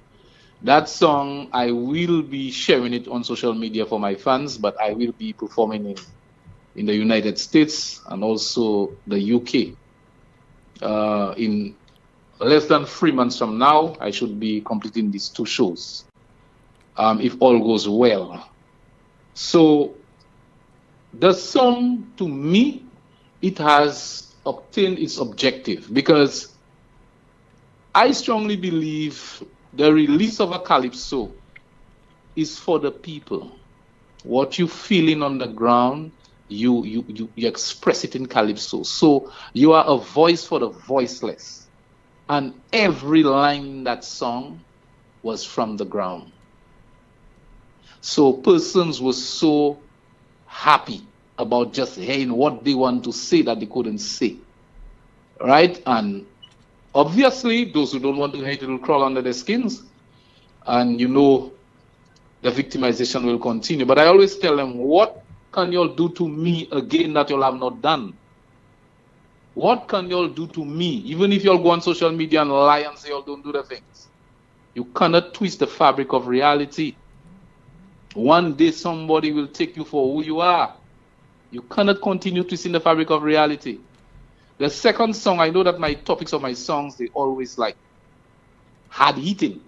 Speaker 8: That song, I will be sharing it on social media for my fans, but I will be performing in the United States and also the UK. In less than 3 months from now, I should be completing these 2 shows, if all goes well. So the song, to me, it has obtained its objective, because I strongly believe the release of a Calypso is for the people. What you feeling on the ground, you express it in Calypso. So you are a voice for the voiceless. And every line in that song was from the ground. So persons were so happy about just hearing what they want to say that they couldn't say. Right? And obviously, those who don't want to hate it will crawl under their skins. And you know, the victimization will continue. But I always tell them, what can y'all do to me again that y'all have not done? What can y'all do to me? Even if y'all go on social media and lie and say y'all don't do the things. You cannot twist the fabric of reality. One day somebody will take you for who you are. You cannot continue twisting the fabric of reality. The second song, I know that my topics of my songs, they always like hard hitting.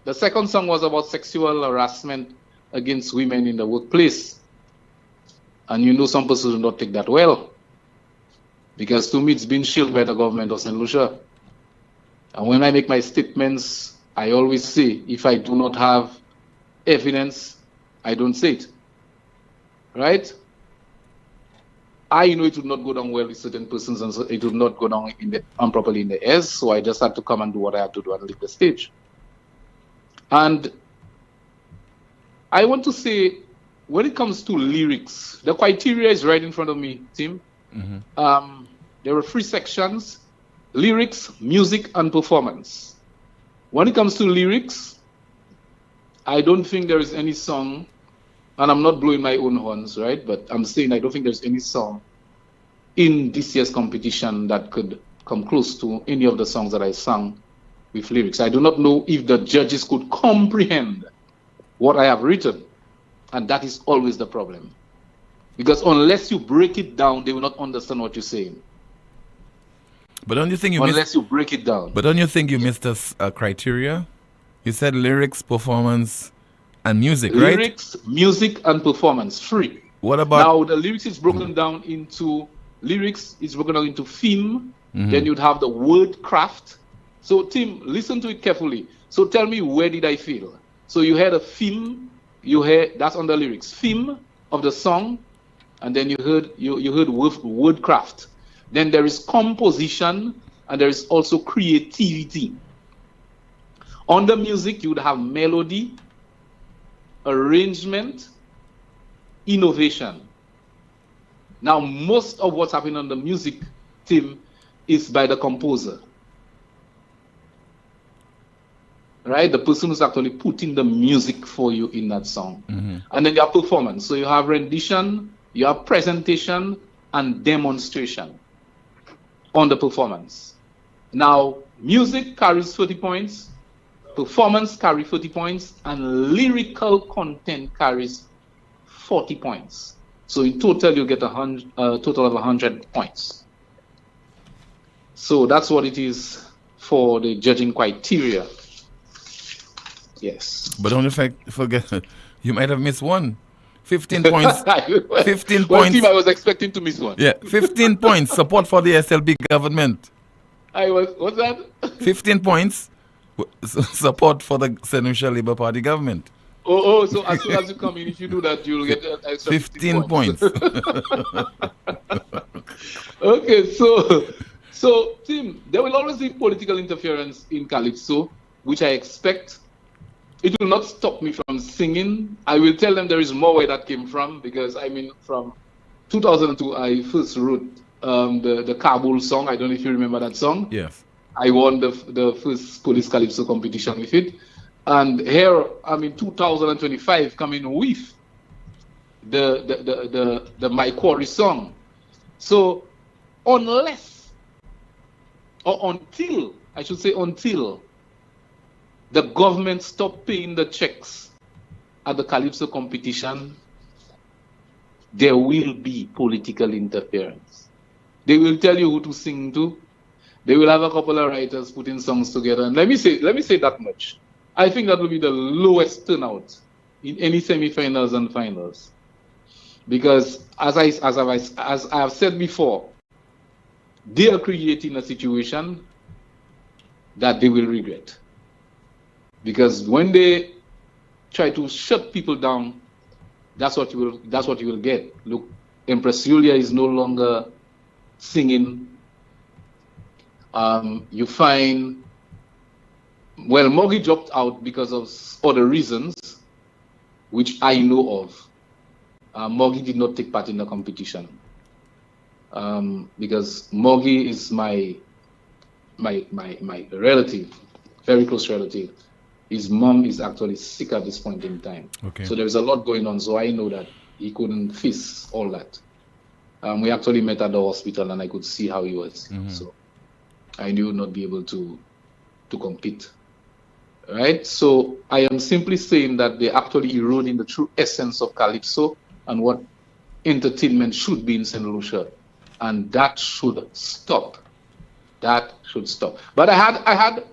Speaker 8: The second song was about sexual harassment against women in the workplace. And you know some persons do not take that well. Because to me, it's been shielded by the government of St. Lucia. And when I make my statements, I always say, if I do not have evidence, I don't say it. Right? I know it would not go down well with certain persons, and so it would not go down improperly in the airs, so I just had to come and do what I had to do and leave the stage. And I want to say, when it comes to lyrics, the criteria is right in front of me, Tim. Mm-hmm. There are 3 sections: lyrics, music, and performance. When it comes to lyrics, I don't think there is any song, and I'm not blowing my own horns, right? But I'm saying I don't think there's any song in this year's competition that could come close to any of the songs that I sang with lyrics. I do not know if the judges could comprehend what I have written. And that is always the problem. Because unless you break it down, they will not understand what you're saying.
Speaker 3: But don't you think you
Speaker 8: unless
Speaker 3: missed?
Speaker 8: you break it down.
Speaker 3: But don't you think you missed a criteria? You said lyrics, performance, and music, right?
Speaker 8: Lyrics, music, and performance, free.
Speaker 3: What about
Speaker 8: Now the lyrics is broken down into theme. Then you'd have the word craft. So Tim, listen to it carefully. So tell me, where did I fail? So you had a theme. You heard that's on the lyrics. Theme of the song, and then you heard word craft. Then there is composition, and there is also creativity. On the music, you would have melody, arrangement, innovation. Now, most of what's happening on the music team is by the composer. Right? The person who's actually putting the music for you in that song. And then you have performance. So you have rendition, you have presentation, and demonstration on the performance. Now, music carries 30 points, performance carries 30 points, and lyrical content carries 40 points. So in total, you get a total of 100 points. So that's what it is for the judging criteria. Yes.
Speaker 3: But don't forget, you might have missed one. 15 points. 15
Speaker 8: Well,
Speaker 3: points.
Speaker 8: Tim, I was expecting to miss one.
Speaker 3: Yeah, 15 points. Support for the SLB government.
Speaker 8: What's that?
Speaker 3: 15 points. Support for the St. Lucia Labour Party government.
Speaker 8: So as soon as you come in, if you do that, you'll get an extra
Speaker 3: 15 points.
Speaker 8: Okay, so Tim, there will always be political interference in Calypso, which I expect. It will not stop me from singing. I will tell them there is more where that came from, because I mean, from 2002, I first wrote the Kabul song. I don't know if you remember that song.
Speaker 3: Yes.
Speaker 8: I won the first police Calypso competition with it. And here, I mean, 2025 coming with the My Quarry song. So unless, or until, I should say until, the government stop paying the checks at the Calypso competition, there will be political interference. They will tell you who to sing to. They will have a couple of writers putting songs together. And let me say that much. I think that will be the lowest turnout in any semi-finals and finals. Because as I have said before, they are creating a situation that they will regret. Because when they try to shut people down, that's what you will get. Look, Empress Julia is no longer singing. You find, well, Moggy dropped out because of other reasons, which I know of. Moggy did not take part in the competition because Moggy is my relative, very close relative. His mom is actually sick at this point in time.
Speaker 3: Okay.
Speaker 8: So there's a lot going on. So I know that he couldn't face all that. We actually met at the hospital, and I could see how he was. So I knew he would not be able to compete. Right? So I am simply saying that they're actually eroding the true essence of Calypso and what entertainment should be in St. Lucia. And that should stop. That should stop. But I had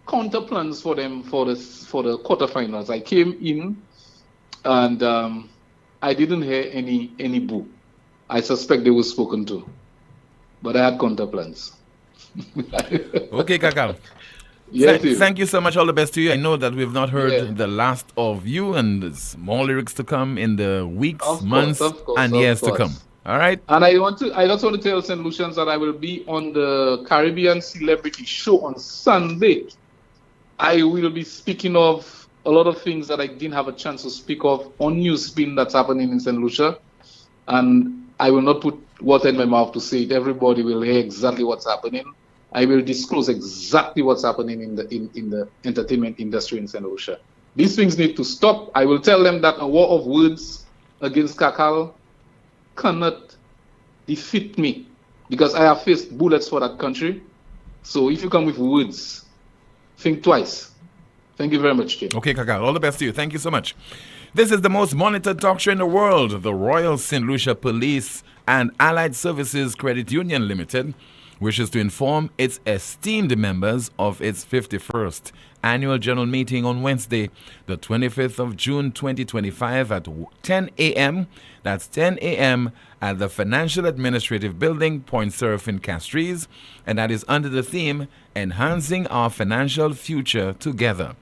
Speaker 8: counter plans for them for the quarterfinals. I came in and I didn't hear any boo. I suspect they were spoken to. But I had counter plans.
Speaker 3: Okay, Kakal.
Speaker 8: Yes,
Speaker 3: Thank you so much. All the best to you. I know that we've not heard
Speaker 8: Yeah.
Speaker 3: the last of you, and there's more lyrics to come in the weeks,
Speaker 8: Of course,
Speaker 3: months,
Speaker 8: of course,
Speaker 3: and
Speaker 8: of
Speaker 3: years to
Speaker 8: course.
Speaker 3: come. All right?
Speaker 8: And I just want to tell St. Lucians that I will be on the Caribbean Celebrity Show on Sunday. I will be speaking of a lot of things that I didn't have a chance to speak of on NewsSpin that's happening in St. Lucia. And I will not put water in my mouth to say it. Everybody will hear exactly what's happening. I will disclose exactly what's happening in the entertainment industry in St. Lucia. These things need to stop. I will tell them that a war of words against Kakal cannot defeat me, because I have faced bullets for that country. So if you come with words, think twice. Thank you very much, Jay.
Speaker 3: Okay, Kakal. All the best to you. Thank you so much. This is the most monitored talk show in the world. The Royal St. Lucia Police and Allied Services Credit Union Limited wishes to inform its esteemed members of its 51st annual general meeting on Wednesday, the 25th of June 2025 at 10 a.m. That's 10 a.m. at the Financial Administrative Building, Point Surf in Castries, and that is under the theme Enhancing Our Financial Future Together.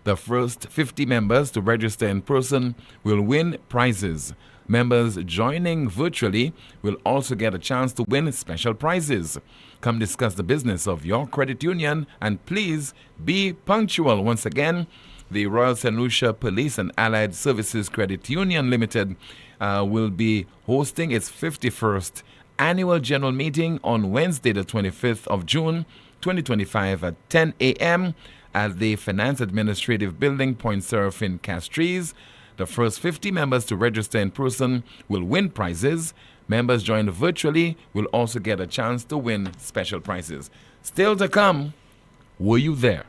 Speaker 3: The first 50 members to register in person will win prizes. Members joining virtually will also get a chance to win special prizes. Come discuss the business of your credit union and please be punctual. Once again, the Royal St. Lucia Police and Allied Services Credit Union Limited will be hosting its 51st annual general meeting on Wednesday, the 25th of June, 2025 at 10 a.m. at the Finance Administrative Building, Point Surf in Castries. The first 50 members to register in person will win prizes. Members joined virtually will also get a chance to win special prizes. Still to come, were you there?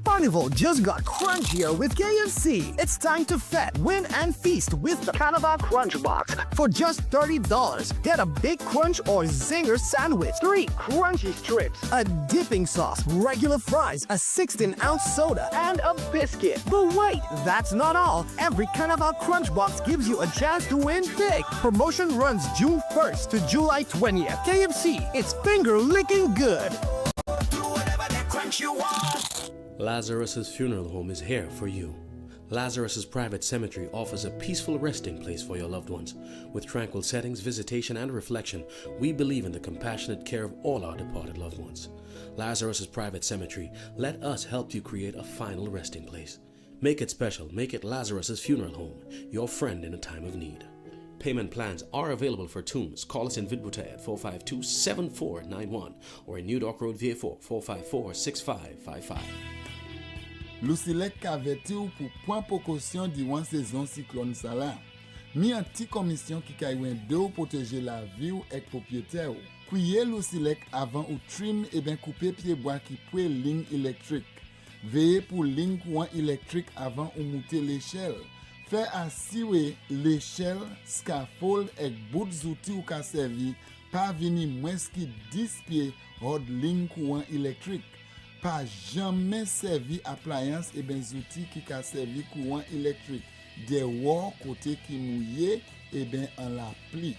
Speaker 9: Carnival just got crunchier with KFC. It's time to fet, win, and feast with the Carnival Crunch Box. For just $30, get a Big Crunch or Zinger sandwich, 3 crunchy strips, a dipping sauce, regular fries, a 16-ounce soda, and a biscuit. But wait, that's not all. Every Carnival Crunch Box gives you a chance to win big. Promotion runs June 1st to July 20th. KFC, it's finger-licking good.
Speaker 10: Do whatever that crunch you want.
Speaker 11: Lazarus's Funeral Home is here for you. Lazarus's Private Cemetery offers a peaceful resting place for your loved ones. With tranquil settings, visitation, and reflection, we believe in the compassionate care of all our departed loved ones. Lazarus's Private Cemetery, let us help you create a final resting place. Make it special. Make it Lazarus's Funeral Home, your friend in a time of need. Payment plans are available for tombs. Call us in Vidboutet at 452-7491 or in New Dock Road, VA4, 454-6555.
Speaker 12: Lucilec kaveti ou pour point précaution durant saison cyclone ça là. Mi un petit commission qui kaywen de ou protéger la vie ou ek propriétaire ou. Kouye Lucilec avant ou trim et ben couper pied bois qui poué ligne électrique. Veillez pour ligne courant électrique avant ou monter l'échelle. Fait assurer l'échelle, scaffold et bout d'outil ou ka servi pas vini moins qui 10 pieds hors ligne courant électrique. Pas jamais servi appliance et ben outils qui ka servi courant électrique. Des wall côté qui mouillé et ben en la pli.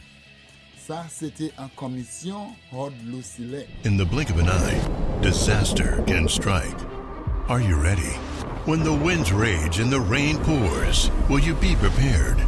Speaker 12: Ça c'était en commission hors Lucilec.
Speaker 13: In the blink of an eye, disaster can strike. Are you ready? When the winds rage and the rain pours, will you be prepared?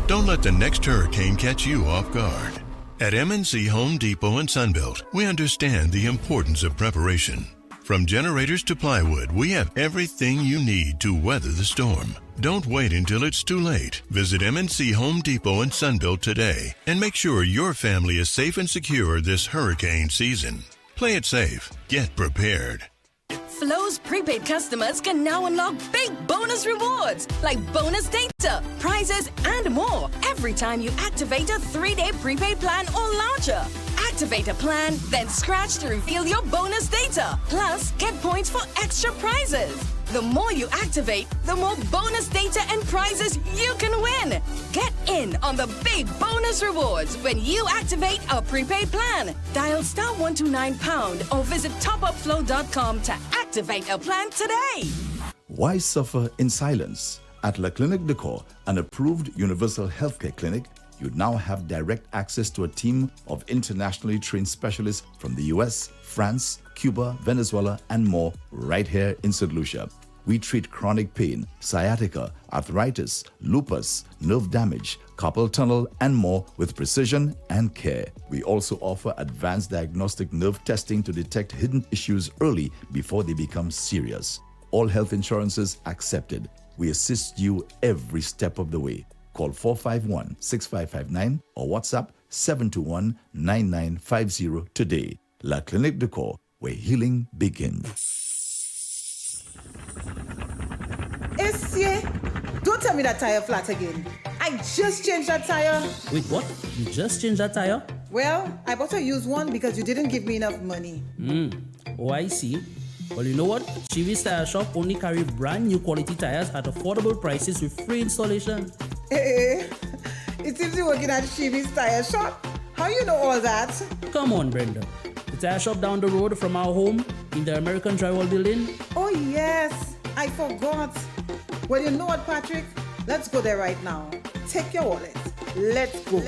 Speaker 13: Don't let the next hurricane catch you off guard. At MNC Home Depot and Sunbelt, we understand the importance of preparation. From generators to plywood, we have everything you need to weather the storm. Don't wait until it's too late. Visit MNC Home Depot and Sunbelt today and make sure your family is safe and secure this hurricane season. Play it safe. Get prepared.
Speaker 14: Flo's prepaid customers can now unlock big bonus rewards like bonus data, prizes, and more every time you activate a 3-day prepaid plan or launcher. Activate a plan, then scratch to reveal your bonus data. Plus, get points for extra prizes. The more you activate, the more bonus data and prizes you can win. Get in on the big bonus rewards when you activate a prepaid plan. Dial *129# or visit topupflow.com to activate a plan today.
Speaker 15: Why suffer in silence? At La Clinique de Corps, an approved universal healthcare clinic, you now have direct access to a team of internationally trained specialists from the US, France, Cuba, Venezuela, and more right here in St. Lucia. We treat chronic pain, sciatica, arthritis, lupus, nerve damage, carpal tunnel, and more with precision and care. We also offer advanced diagnostic nerve testing to detect hidden issues early before they become serious. All health insurances accepted. We assist you every step of the way. Call 451-6559 or WhatsApp 721-9950 today. La Clinique de Corps, where healing begins.
Speaker 16: Essie, don't tell me that tire flat again. I just changed that tire.
Speaker 17: Wait, what? You just changed that tire?
Speaker 16: Well, I bought a used one because you didn't give me enough money.
Speaker 17: Oh, I see. Well, you know what? Chivi's Tire Shop only carry brand new quality tires at affordable prices with free installation.
Speaker 16: Hey, it seems you're working at Chivi's Tire Shop. How you know all that?
Speaker 17: Come on, Brenda. The tire shop down the road from our home in the American Drywall Building.
Speaker 16: Oh, yes. I forgot. Well, you know what, Patrick? Let's go there right now. Take your wallet. Let's go.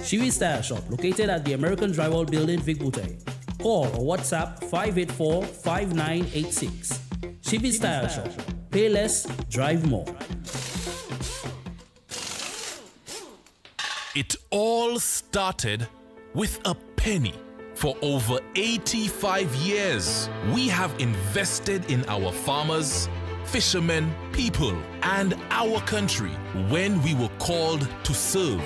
Speaker 17: Shivi's Tire Shop, located at the American Drywall Building, Vic Butey. Call or WhatsApp 584-5986. Shivi's Tire Shop. Pay less, drive more.
Speaker 18: It all started with a penny. For over 85 years, we have invested in our farmers, fishermen, people, and our country. When we were called to serve,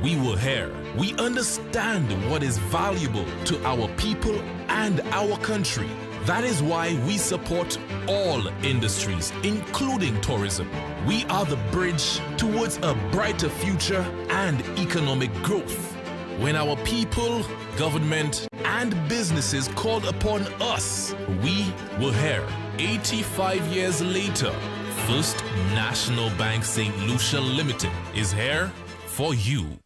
Speaker 18: we were here. We understand what is valuable to our people and our country. That is why we support all industries, including tourism. We are the bridge towards a brighter future and economic growth. When our people, government, and businesses called upon us, we were here. 85 years later, First National Bank St. Lucia Limited is here for you.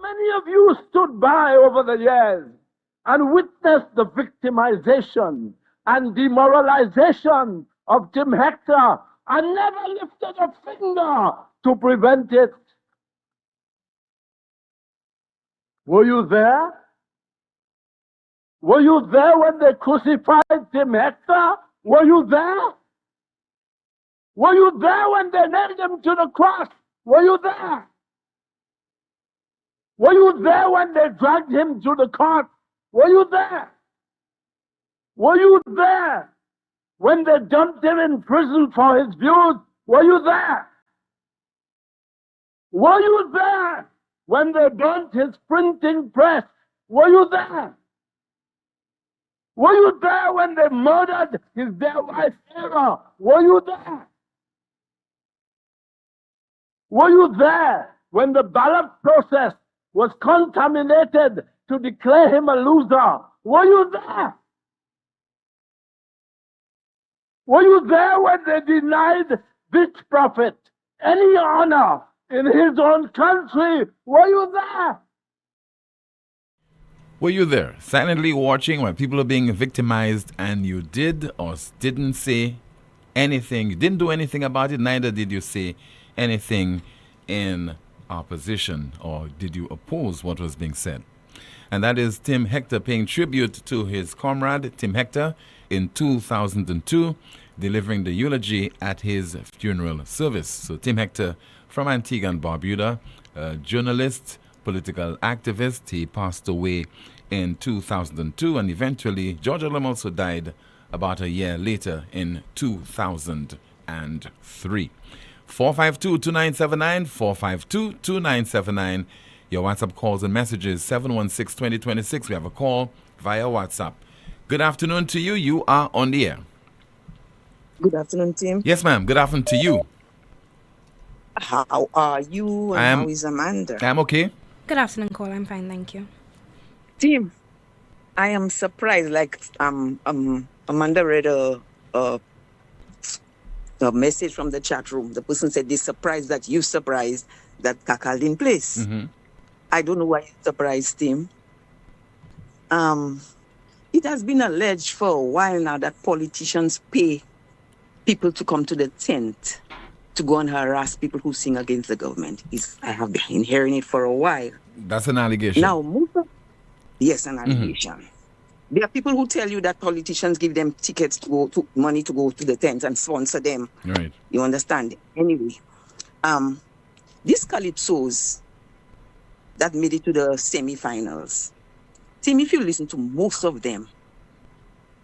Speaker 19: Many of you stood by over the years and witnessed the victimization and demoralization of Tim Hector and never lifted a finger to prevent it. Were you there? Were you there when they crucified Tim Hector? Were you there? Were you there when they nailed him to the cross? Were you there? Were you there when they dragged him to the court? Were you there? Were you there when they dumped him in prison for his views? Were you there? Were you there when they burnt his printing press? Were you there? Were you there when they murdered his dear wife, Sarah? Were you there? Were you there when the ballot process was contaminated to declare him a loser? Were you there? Were you there when they denied this prophet any honor in his own country? Were you there?
Speaker 3: Were you there, silently watching when people are being victimized and you did or didn't say anything? You didn't do anything about it, neither did you say anything in opposition, or did you oppose what was being said? And that is Tim Hector paying tribute to his comrade, Tim Hector, in 2002, delivering the eulogy at his funeral service. So Tim Hector from Antigua and Barbuda, a journalist, political activist. He passed away in 2002, and eventually George Alum also died about a year later in 2003. 452-2979, 452-2979. Your WhatsApp calls and messages, 716-2026. We have a call via WhatsApp. Good afternoon to you. You are on the air.
Speaker 20: Good afternoon, Tim.
Speaker 3: Yes, ma'am. Good afternoon to you.
Speaker 20: How are you? And how is Amanda?
Speaker 3: I'm okay.
Speaker 7: Good afternoon, Cole. I'm fine, thank you.
Speaker 20: Tim, I am surprised. Like Amanda read a message from the chat room. The person said they're surprised that you surprised that Kakal didn't place.
Speaker 3: Mm-hmm.
Speaker 20: I don't know why you're surprised, Tim. It has been alleged for a while now that politicians pay people to come to the tent to go and harass people who sing against the government. I have been hearing it for a while.
Speaker 3: That's an allegation.
Speaker 20: Now, yes, an allegation. Mm-hmm. There are people who tell you that politicians give them tickets to go to money to go to the tent and sponsor them.
Speaker 3: Right.
Speaker 20: You understand? Anyway, these Calypsos that made it to the semi-finals, Tim, if you listen to most of them,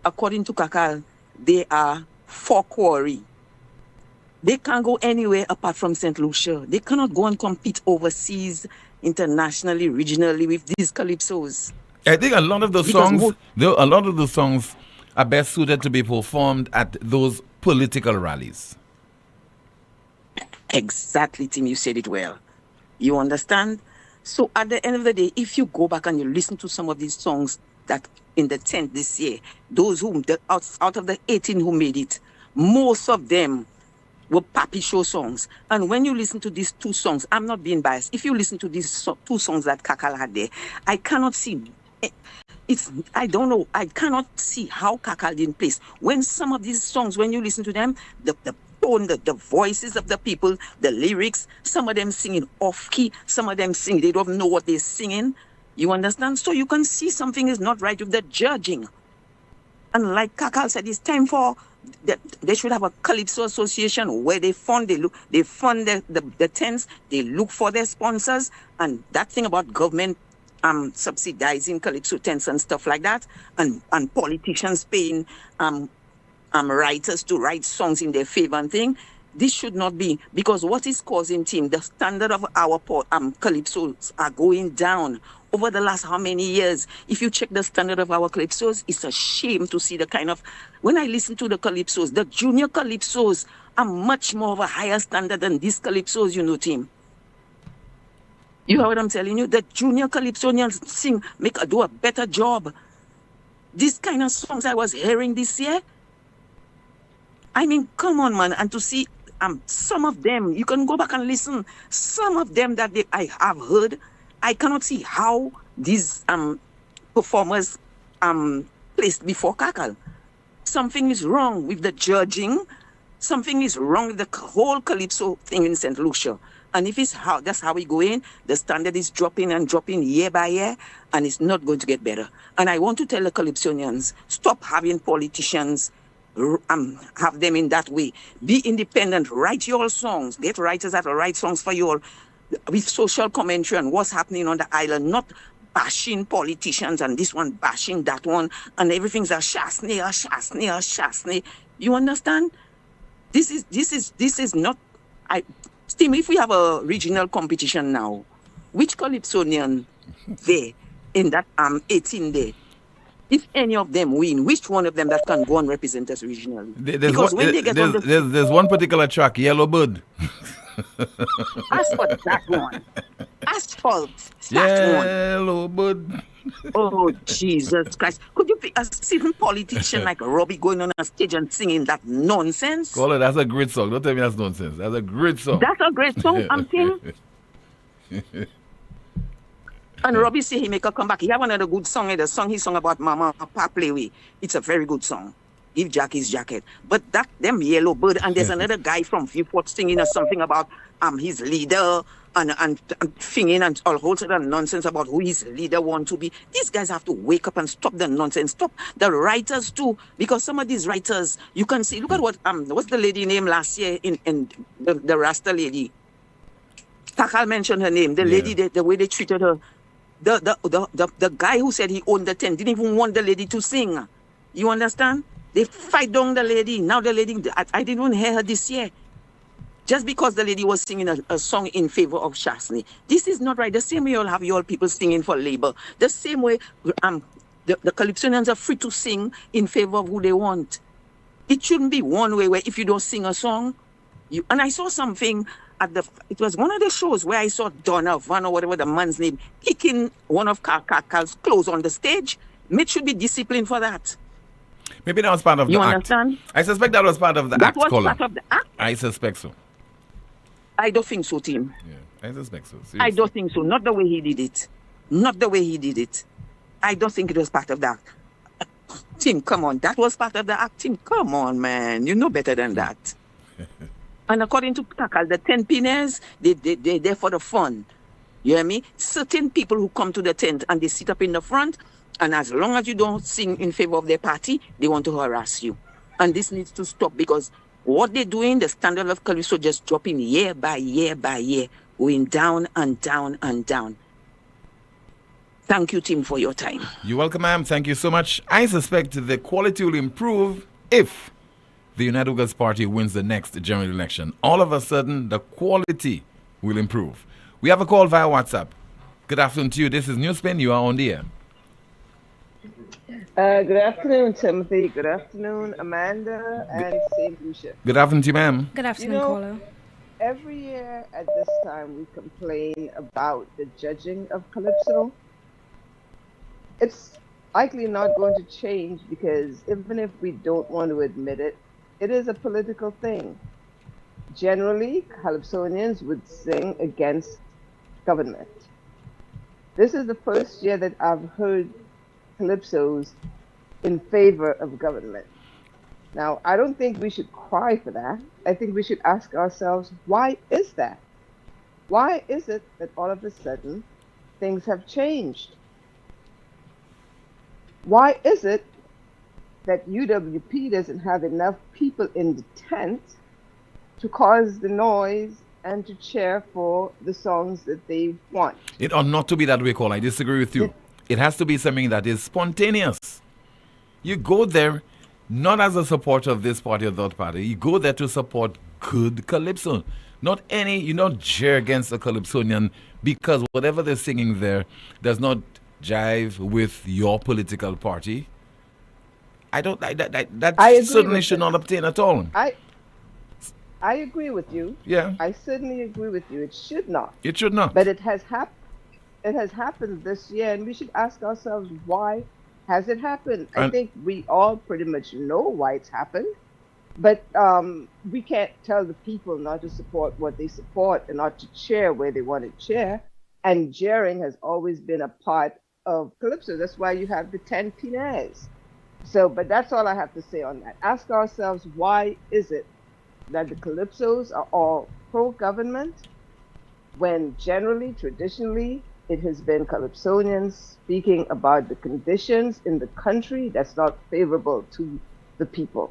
Speaker 20: according to Kakal, they are for quarry. They can't go anywhere apart from St. Lucia. They cannot go and compete overseas, internationally, regionally with these Calypsos.
Speaker 3: I think a lot of the songs are best suited to be performed at those political rallies.
Speaker 20: Exactly, Tim, you said it well. You understand? So at the end of the day, if you go back and you listen to some of these songs that in the tent this year, those who, out of the 18 who made it, most of them were Papi Show songs. And when you listen to these two songs, I'm not being biased. If you listen to these two songs that Kakal had there, I cannot see. I don't know. I cannot see how Kakal didn't place. When some of these songs, when you listen to them, the tone, the voices of the people, the lyrics, some of them singing off key, some of them sing, they don't know what they're singing. You understand? So you can see something is not right with the judging. And like Kakal said, it's time for they should have a Calypso association where they fund the tents, they look for their sponsors, and that thing about government subsidizing Calypso tents and stuff like that, and politicians paying writers to write songs in their favor and thing. This should not be, because what is causing team, the standard of our Calypsos are going down over the last how many years. If you check the standard of our Calypsos, it's a shame to see the kind of, when I listen to the Calypsos, the junior Calypsos are much more of a higher standard than these Calypsos, you know, team. You hear what I'm telling you? The junior Calypsonians sing, do a better job. These kind of songs I was hearing this year, I mean, come on, man. And to see some of them, you can go back and listen. Some of them that I have heard, I cannot see how these performers placed before Kakal. Something is wrong with the judging. Something is wrong with the whole Calypso thing in St. Lucia. And if that's how we go in, the standard is dropping and dropping year by year, and it's not going to get better. And I want to tell the Calypsonians, stop having politicians have them in that way. Be independent. Write your songs. Get writers that will write songs for you all with social commentary on what's happening on the island, not bashing politicians and this one bashing that one, and everything's a shasney. You understand? This is not. Tim, if we have a regional competition now, which Calypsonian there in that 18 day? If any of them win, which one of them that can go and represent us regionally?
Speaker 3: There's one particular track, Yellow Bird.
Speaker 20: As for that one, Asphalt,
Speaker 3: Yellow Bird.
Speaker 20: Oh, Jesus Christ. Could you be a certain politician like Robbie going on a stage and singing that nonsense?
Speaker 3: Caller, that's a great song. Don't tell me that's nonsense. That's a great song.
Speaker 20: That's a great song, I'm saying. And Robbie say he make a comeback. He have another good song, the song he sung about Mama Papa play with. It's a very good song. Give Jack his jacket. But that them Yellow Bird, and there's another guy from Viewport singing something about his leader and singing and all sorts of nonsense about who his leader want to be. These guys have to wake up and stop the nonsense. Stop the writers too, because some of these writers, you can see. Look at what's the lady name last year in the Rasta lady. Kakal mentioned her name. The lady, the way they treated her. The guy who said he owned the tent didn't even want the lady to sing. You understand? They fight down the lady. Now the lady, I didn't even hear her this year. Just because the lady was singing a song in favor of Shasney. This is not right. The same way you'll have your people singing for labor. The same way the Calypsonians are free to sing in favor of who they want. It shouldn't be one way where if you don't sing a song, and I saw something it was one of the shows where I saw Donovan or whatever the man's name kicking one of Kakal's clothes on the stage. Mitch should be disciplined for that.
Speaker 3: Maybe that was part of the act.
Speaker 20: You understand?
Speaker 3: I suspect that was part of the act.
Speaker 20: That was
Speaker 3: Colin.
Speaker 20: part of the act?
Speaker 3: I suspect so.
Speaker 20: I don't think so, Tim.
Speaker 3: Yeah, I suspect so. Seriously.
Speaker 20: I don't think so. Not the way he did it. Not the way he did it. I don't think it was part of that. Tim, come on. That was part of the act. Tim, come on, man. You know better than that. And according to Kakal, the 10 pinners, they're there for the fun. You hear me? Certain people who come to the tent and they sit up in the front, and as long as you don't sing in favor of their party, they want to harass you. And this needs to stop, because what they're doing, the standard of Calypso just dropping year by year by year, going down and down and down. Thank you, Tim, for your time.
Speaker 3: You're welcome, ma'am. Thank you so much. I suspect the quality will improve if the United Girls Party wins the next general election. All of a sudden, the quality will improve. We have a call via WhatsApp. Good afternoon to you. This is NewsSpin. You are on the air.
Speaker 21: Good afternoon, Timothy. Good afternoon, Amanda and St. Lucia.
Speaker 3: Good afternoon to you, ma'am.
Speaker 7: Good afternoon, caller.
Speaker 21: Every year at this time, we complain about the judging of Calypso. It's likely not going to change, because even if we don't want to admit it, it is a political thing. Generally, Calypsonians would sing against government. This is the first year that I've heard Calypsos in favor of government. Now, I don't think we should cry for that. I think we should ask ourselves, why is that? Why is it that all of a sudden things have changed? Why is it that UWP doesn't have enough people in the tent to cause the noise and to cheer for the songs that they want?
Speaker 3: It ought not to be that way, Cole. I disagree with you. It has to be something that is spontaneous. You go there not as a supporter of this party or that party. You go there to support good Calypso. Not any, you don't jeer against a Calypsonian because whatever they're singing there does not jive with your political party. I don't like that certainly should not obtain at all.
Speaker 21: I agree with you.
Speaker 3: Yeah.
Speaker 21: I certainly agree with you. It should not.
Speaker 3: It should not.
Speaker 21: But it has happened. It has happened this year, and we should ask ourselves, why has it happened? I think we all pretty much know why it's happened, but we can't tell the people not to support what they support and not to cheer where they want to cheer. And jeering has always been a part of Calypso. That's why you have the 10 pinares. So, but that's all I have to say on that. Ask ourselves, why is it that the Calypsos are all pro-government when generally, traditionally, it has been Calypsonians speaking about the conditions in the country that's not favorable to the people.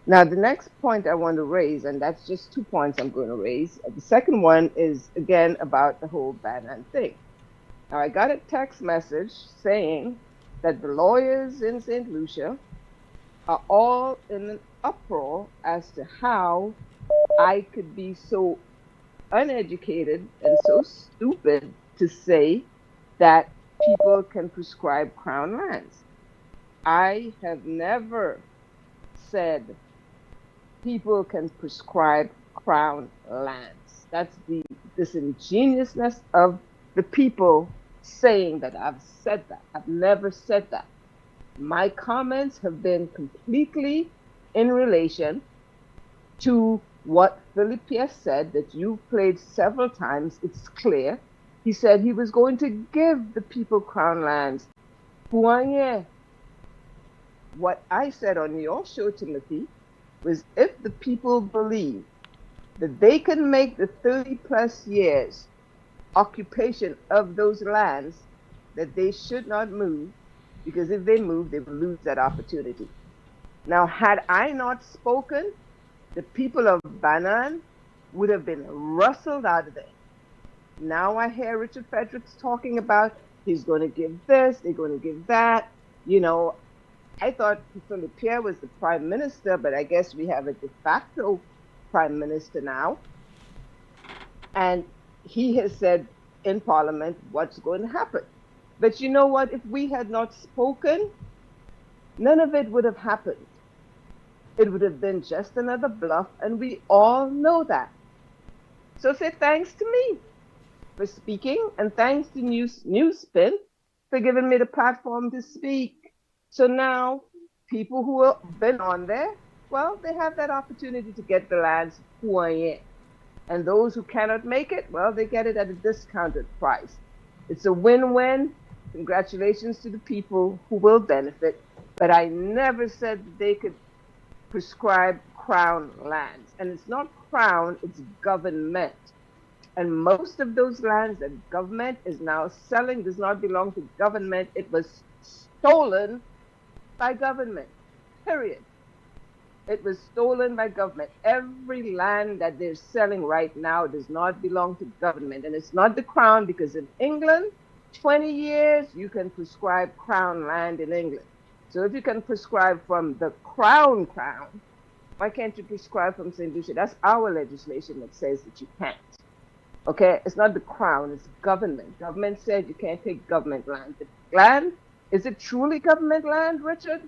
Speaker 21: Now, the next point I want to raise, and that's just 2 points I'm going to raise. The second one is, again, about the whole Banan thing. Now, I got a text message saying that the lawyers in St. Lucia are all in an uproar as to how I could be so uneducated and so stupid to say that people can prescribe crown lands. I have never said people can prescribe crown lands. That's the disingenuousness of the people saying that I've said that. I've never said that. My comments have been completely in relation to what Philip Pierce said that you played several times. It's clear. He said he was going to give the people crown lands. What I said on your show, Timothy, was if the people believe that they can make the 30 plus years occupation of those lands, that they should not move, because if they move, they will lose that opportunity. Now, had I not spoken, the people of Banan would have been rustled out of there. Now I hear Richard Fredericks talking about he's going to give this, they're going to give that. You know, I thought Philip Pierre was the prime minister, but I guess we have a de facto prime minister now. And he has said in Parliament what's going to happen. But you know what? If we had not spoken, none of it would have happened. It would have been just another bluff, and we all know that. So say thanks to me for speaking, and thanks to NewsSpin for giving me the platform to speak. So now, people who have been on there, well, they have that opportunity to get the lands who are in. And those who cannot make it, well, they get it at a discounted price. It's a win-win. Congratulations to the people who will benefit. But I never said that they could prescribe crown lands. And it's not crown, it's government. And most of those lands that government is now selling does not belong to government. It was stolen by government, period. It was stolen by government. Every land that they're selling right now does not belong to government. And it's not the crown, because in England, 20 years, you can prescribe crown land in England. So if you can prescribe from the crown, why can't you prescribe from St. Lucia? That's our legislation that says that you can't. Okay, it's not the crown, it's government. Government said you can't take government land. The land, is it truly government land, Richard?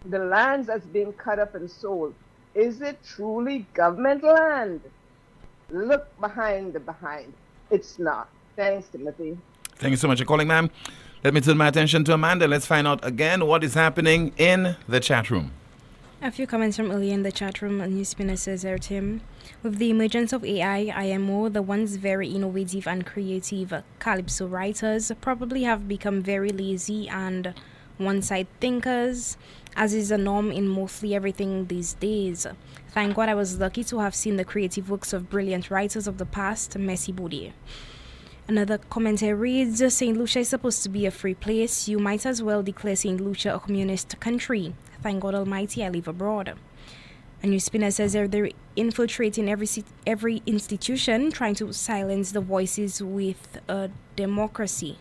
Speaker 21: The lands that's being cut up and sold, is it truly government land? Look behind the behind. It's not. Thanks, Timothy.
Speaker 3: Thank you so much for calling, ma'am. Let me turn my attention to Amanda. Let's find out again what is happening in the chat room.
Speaker 7: A few comments from earlier in the chat room. NewsSpinner says there, Tim. With the emergence of AI, IMO, the once very innovative and creative Calypso writers probably have become very lazy and one-side thinkers, as is the norm in mostly everything these days. Thank God I was lucky to have seen the creative works of brilliant writers of the past. Merci Boudier. Another commentator reads, St. Lucia is supposed to be a free place. You might as well declare St. Lucia a communist country. Thank God Almighty I live abroad. A NewsSpinner says they're infiltrating every institution, trying to silence the voices with a democracy.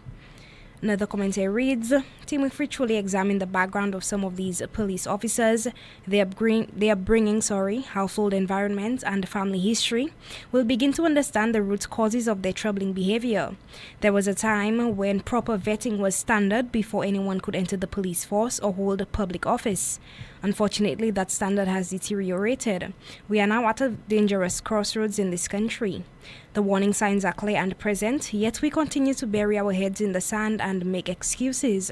Speaker 7: Another commentator reads, Team, if we truly examine the background of some of these police officers, their upbringing, household environment, and family history, we'll begin to understand the root causes of their troubling behavior. There was a time when proper vetting was standard before anyone could enter the police force or hold a public office. Unfortunately, that standard has deteriorated. We are now at a dangerous crossroads in this country. The warning signs are clear and present, yet we continue to bury our heads in the sand and make excuses.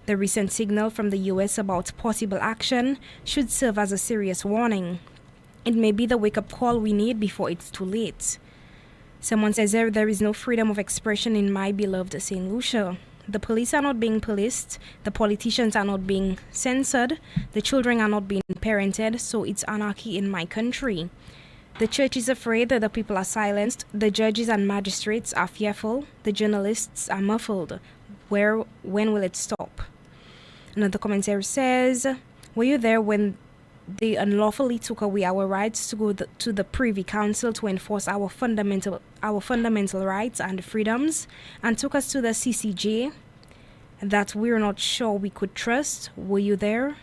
Speaker 7: The recent signal from the US about possible action should serve as a serious warning. It may be the wake-up call we need before it's too late. Someone says there is no freedom of expression in my beloved St. Lucia. The police are not being policed, the politicians are not being censored, the children are not being parented, so it's anarchy in my country. The church is afraid that the people are silenced, the judges and magistrates are fearful, the journalists are muffled. When will it stop? Another commentator says, were you there when they unlawfully took away our rights to go to the Privy Council to enforce our fundamental rights and freedoms, and took us to the CCJ that we're not sure we could trust? Were you there?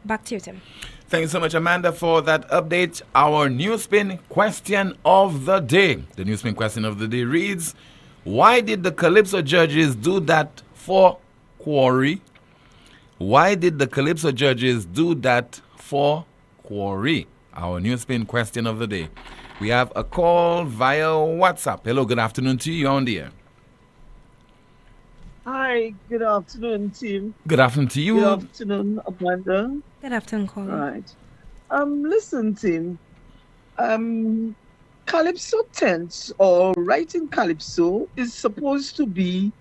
Speaker 7: Back to you, Tim.
Speaker 3: Thank you so much, Amanda, for that update. Our NewsSpin question of the day. The NewsSpin question of the day reads, why did the Calypso judges do that for Quarry? Why did the Calypso judges do that for Quarry? Our NewsSpin question of the day. We have a call via WhatsApp. Hello, good afternoon to you on the air.
Speaker 1: Hi, good afternoon, team.
Speaker 3: Good afternoon to you.
Speaker 1: Good afternoon, Amanda.
Speaker 7: Good afternoon, caller.
Speaker 1: Right. Listen, team. Calypso tents or writing Calypso is supposed to be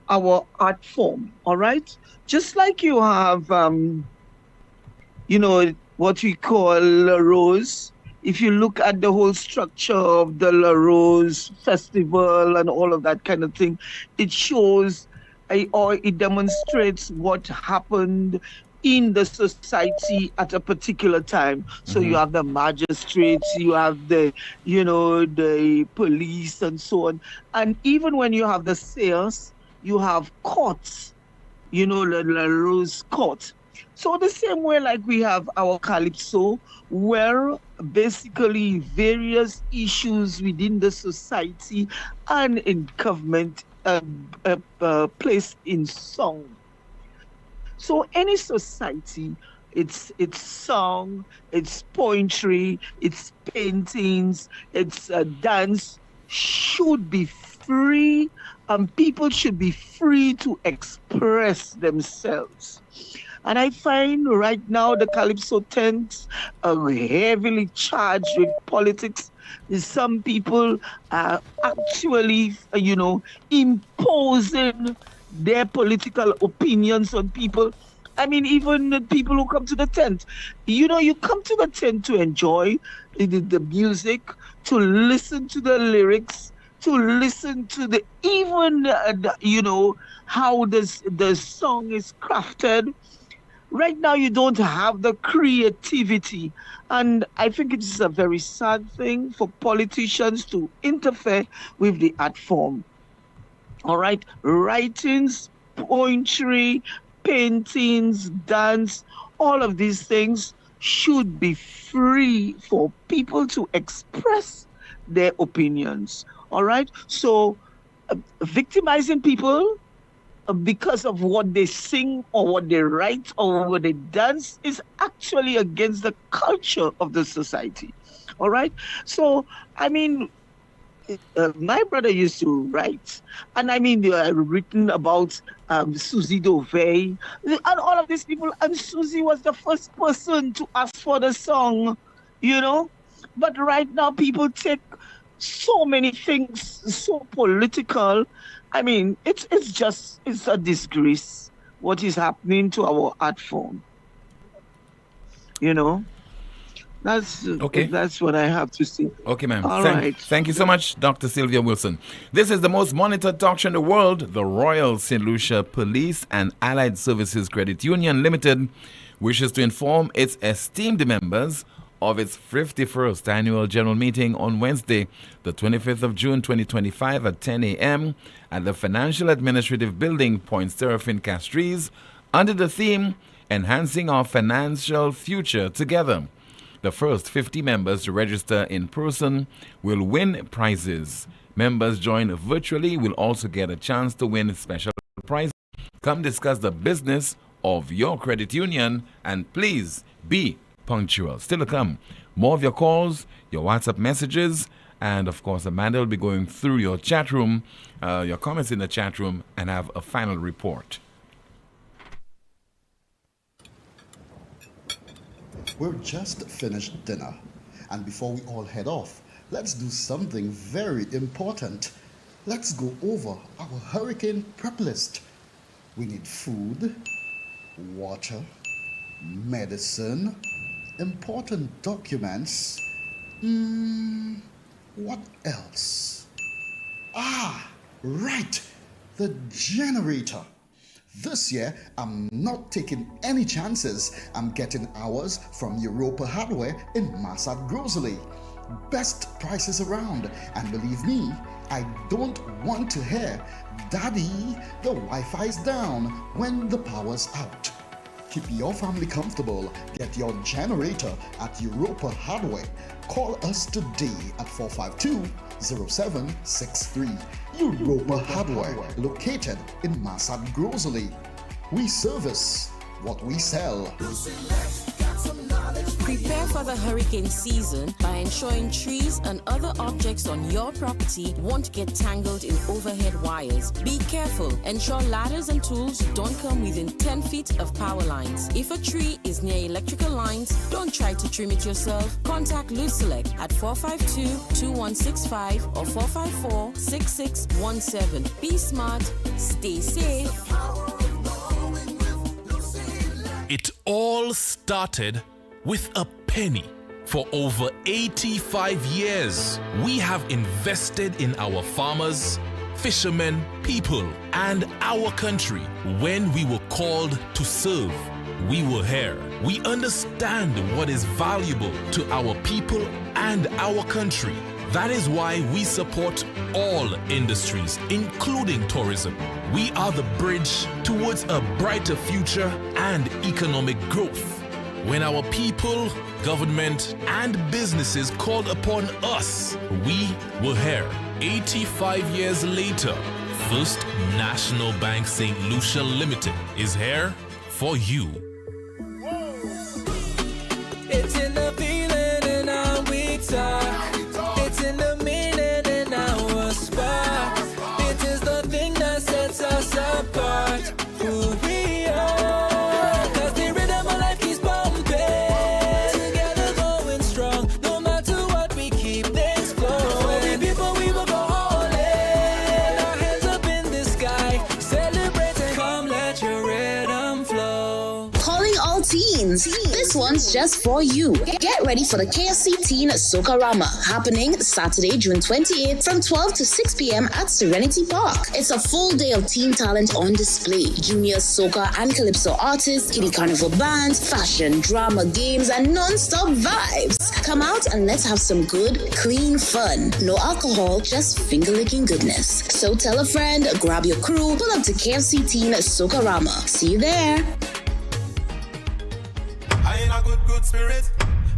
Speaker 1: our art form, all right? Just like you have, what we call La Rose. If you look at the whole structure of the La Rose Festival and all of that kind of thing, it shows or it demonstrates what happened in the society at a particular time. So you have the magistrates, you have the police and so on. And even when you have the sales, you have courts, the La Rose court. So the same way like we have our Calypso, where basically various issues within the society and in government placed in song. So any society, it's song, it's poetry, it's paintings, it's dance, should be free, and people should be free to express themselves. And I find right now the Calypso tents are heavily charged with politics. Some people are actually, imposing their political opinions on people. I mean, even the people who come to the tent. You come to the tent to enjoy the music, to listen to the lyrics, to listen to how the song is crafted. Right now, you don't have the creativity. And I think it is a very sad thing for politicians to interfere with the art form. All right? Writings, poetry, paintings, dance, all of these things should be free for people to express their opinions. All right? So, victimizing people because of what they sing or what they write or what they dance is actually against the culture of the society. All right? So, I mean, my brother used to write, and I mean, they are written about Susie Dovey and all of these people. And Susie was the first person to ask for the song, you know. But right now, people take so many things so political. I mean, it's a disgrace what is happening to our art form. You know. That's what I have to say.
Speaker 3: Okay, ma'am.
Speaker 1: All right.
Speaker 3: Thank you so much, Dr. Sylvia Wilson. This is the most monitored talk show in the world. The Royal St. Lucia Police and Allied Services Credit Union Limited wishes to inform its esteemed members of its 51st annual general meeting on Wednesday, the 25th of June 2025 at 10 a.m. at the Financial Administrative Building, Point Seraphine, Castries, under the theme, Enhancing Our Financial Future Together. The first 50 members to register in person will win prizes. Members join virtually will also get a chance to win special prizes. Come discuss the business of your credit union and please be punctual. Still to come, more of your calls, your WhatsApp messages, and of course Amanda will be going through your chat room, your comments in the chat room, and have a final report.
Speaker 2: We're just finished dinner, and before we all head off, let's do something very important. Let's go over our hurricane prep list. We need food, water, medicine, important documents. What else? Right, the generator. This year, I'm not taking any chances. I'm getting ours from Europa Hardware in Massad Grocery. Best prices around. And believe me, I don't want to hear, Daddy, the Wi-Fi's down when the power's out. Keep your family comfortable. Get your generator at Europa Hardware. Call us today at 452-0763. Europa Hardware, located in Massad Grocery. We service what we sell.
Speaker 14: Prepare for the hurricane season by ensuring trees and other objects on your property won't get tangled in overhead wires. Be careful. Ensure ladders and tools don't come within 10 feet of power lines. If a tree is near electrical lines, don't try to trim it yourself. Contact Lucelec at 452-2165 or 454-6617. Be smart, stay safe.
Speaker 18: It all started with a penny. For over 85 years, we have invested in our farmers, fishermen, people, and our country. When we were called to serve, we were here. We understand what is valuable to our people and our country. That is why we support all industries, including tourism. We are the bridge towards a brighter future and economic growth. When our people, government, and businesses called upon us, we were here. 85 years later, First National Bank St. Lucia Limited is here for you.
Speaker 5: It's in the feeling in our weak side. It's in the meaning in our spark. It is the thing that sets us apart. Who we are. Cause the rhythm of life keeps pumping. Together going strong. No matter what, we keep this flowing. We people, we will go all in. Our hands up in the sky. Celebrating. Come let your rhythm flow.
Speaker 22: Calling all teens. This one's just for you. Get ready for the KFC Teen Socarama happening Saturday, June 28th from 12 to 6 p.m. at Serenity Park. It's a full day of teen talent on display. Junior soca and calypso artists, kiddie carnival bands, fashion, drama, games, and non-stop vibes. Come out and let's have some good, clean fun. No alcohol, just finger-licking goodness. So tell a friend, grab your crew, pull up to KFC Teen Socarama. See you there.
Speaker 10: I in a good spirit.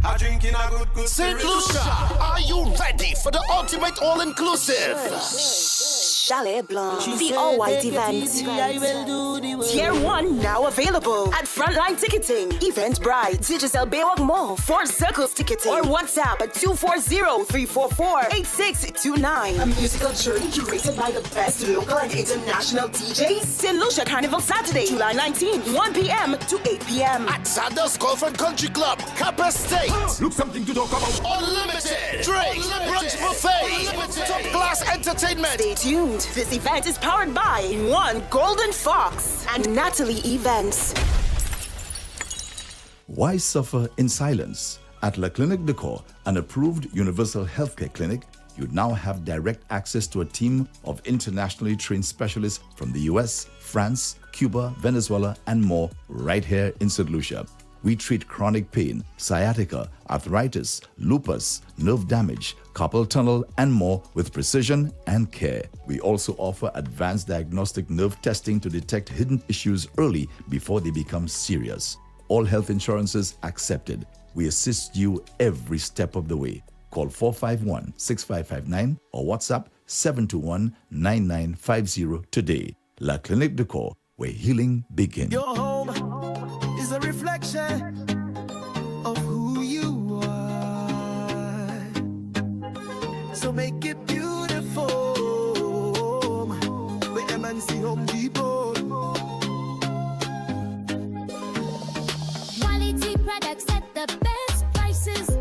Speaker 10: I drink in a good
Speaker 9: St.
Speaker 10: spirit.
Speaker 9: Lucia, are you ready for the ultimate all-inclusive?
Speaker 14: Chalet Blanc, the all-white event. Tier 1 now available at Frontline Ticketing, Eventbrite, Digital Baywalk Mall, 4 Circles Ticketing, or WhatsApp at 240-344-8629. A musical journey curated by the best local and international DJs. St. Lucia Carnival Saturday, July 19th, 1 p.m. to 8 p.m.
Speaker 10: At Sanders Golf and Country Club, Kappa State.
Speaker 4: Look something to talk about.
Speaker 10: Unlimited. Drake, brunch buffet, top class entertainment.
Speaker 14: Stay tuned. This event is powered by One Golden Fox and Natalie Events.
Speaker 15: Why suffer in silence? At La Clinique de Corps, an approved universal healthcare clinic, you now have direct access to a team of internationally trained specialists from the US, France, Cuba, Venezuela, and more right here in St. Lucia. We treat chronic pain, sciatica, arthritis, lupus, nerve damage, carpal tunnel, and more with precision and care. We also offer advanced diagnostic nerve testing to detect hidden issues early before they become serious. All health insurances accepted. We assist you every step of the way. Call 451-6559 or WhatsApp 721-9950 today. La Clinique de Corps, where healing begins.
Speaker 5: Your home is a reflection of who you are. So make it beautiful with MNC Home Depot.
Speaker 6: Quality products at the best prices.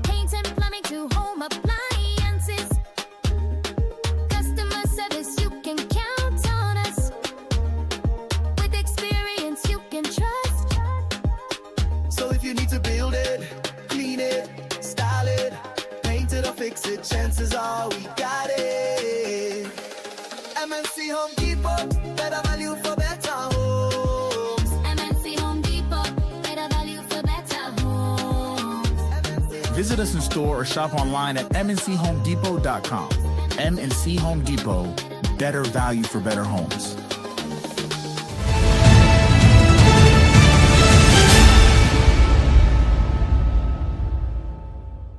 Speaker 6: Paint and plumbing to home appliances. Customer service, you can count on us. With experience, you can trust.
Speaker 5: So if you need to build it, clean it, style it, paint it or fix it, chances are we got it. MNC Home Depot, better value for better homes.
Speaker 6: MNC Home Depot, better value for better homes.
Speaker 23: Visit us in store or shop online at mnchomedepot.com. MNC Home Depot, better value for better homes.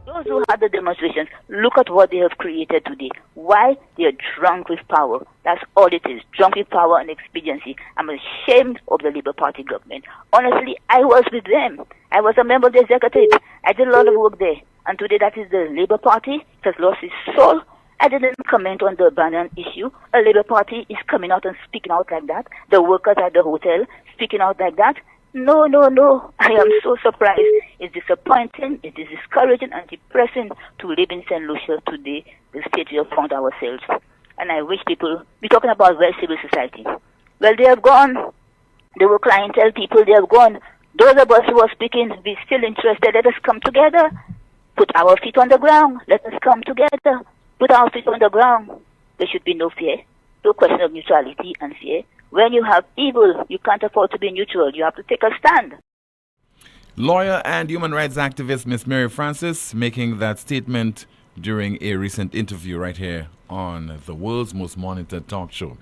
Speaker 24: Those who had the demonstrations, look at what they have created today. Why? They are drunk with power. That's all it is, drunk with power and expediency. I'm ashamed of the Labour Party government. Honestly, I was with them. I was a member of the executive. I did a lot of work there. And today that is the Labour Party. It has lost its soul. I didn't comment on the Bannon issue. A Labour Party is coming out and speaking out like that. The workers at the hotel speaking out like that. No. I am so surprised. It's disappointing, it is discouraging and depressing to live in St. Lucia today, the state we have found ourselves. And I wish people, we're talking about well civil society. Well, they have gone. They were clientele people, they have gone. Those of us who are speaking, we're still interested. Let us come together. Put our feet on the ground. Let us come together. Put our feet on the ground. There should be no fear. No question of neutrality and fear. When you have evil, you can't afford to be neutral. You have to take a stand.
Speaker 3: Lawyer and human rights activist Miss Mary Francis making that statement during a recent interview right here on the world's most monitored talk show.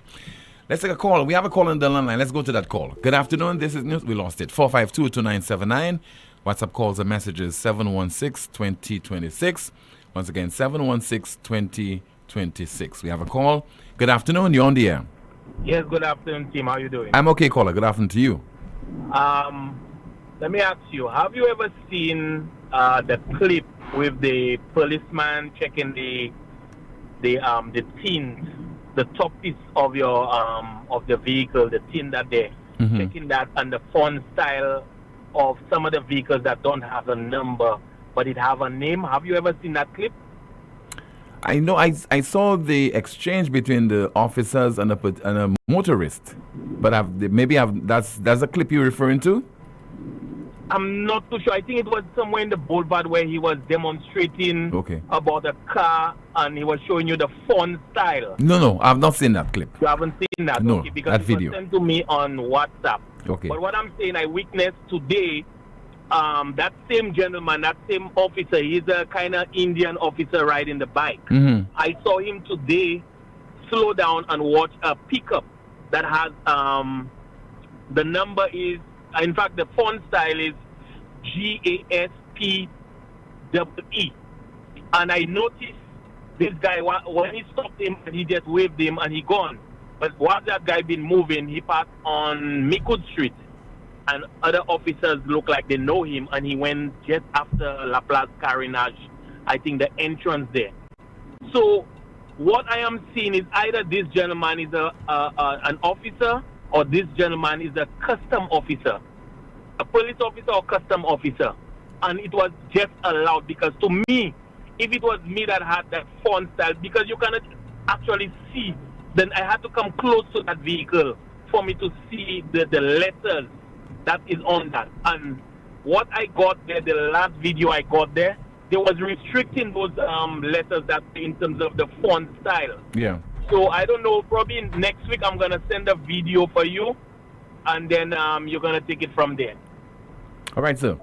Speaker 3: Let's take a call. We have a call on the line. Let's go to that call. Good afternoon. This is News. We lost it. 452-2979. WhatsApp calls and messages 716-2026. Once again, 716-2026. We have a call. Good afternoon. You're on the air.
Speaker 25: Yes, good afternoon, team. How are you doing?
Speaker 3: I'm okay, caller. Good afternoon to you.
Speaker 25: Let me ask you, have you ever seen the clip with the policeman checking the tint, the top piece of your of the vehicle, the tint that they're checking that, and the font style of some of the vehicles that don't have a number but it have a name? Have you ever seen that clip?
Speaker 3: I know I saw the exchange between the officers and a motorist, but that's a clip you're referring to?
Speaker 25: I'm not too sure. I think it was somewhere in the boulevard where he was demonstrating about a car and he was showing you the font style.
Speaker 3: No, I've not seen that clip.
Speaker 25: You haven't seen that?
Speaker 3: No,
Speaker 25: okay, because
Speaker 3: that
Speaker 25: it
Speaker 3: video
Speaker 25: was sent to me on WhatsApp.
Speaker 3: Okay.
Speaker 25: But what I'm saying, I witnessed today, that same gentleman, that same officer, he's a kind of Indian officer riding the bike. I saw him today slow down and watch a pickup that has, the number is, in fact, the font style is GASPEE. And I noticed this guy, when he stopped him, he just waved him and he gone. But while that guy been moving, he passed on Mikud Street. And other officers look like they know him, and he went just after La Place Carénage, I think the entrance there. So what I am seeing is either this gentleman is an officer, or this gentleman is a custom officer, a police officer or custom officer. And it was just allowed, because to me, if it was me that had that font style, because you cannot actually see, then I had to come close to that vehicle for me to see the letters that is on that. And what I got there, the last video I got there, they was restricting those letters that in terms of the font style.
Speaker 3: Yeah.
Speaker 25: So I don't know, probably next week I'm going to send a video for you, and then you're going to take it from there.
Speaker 3: All right, sir.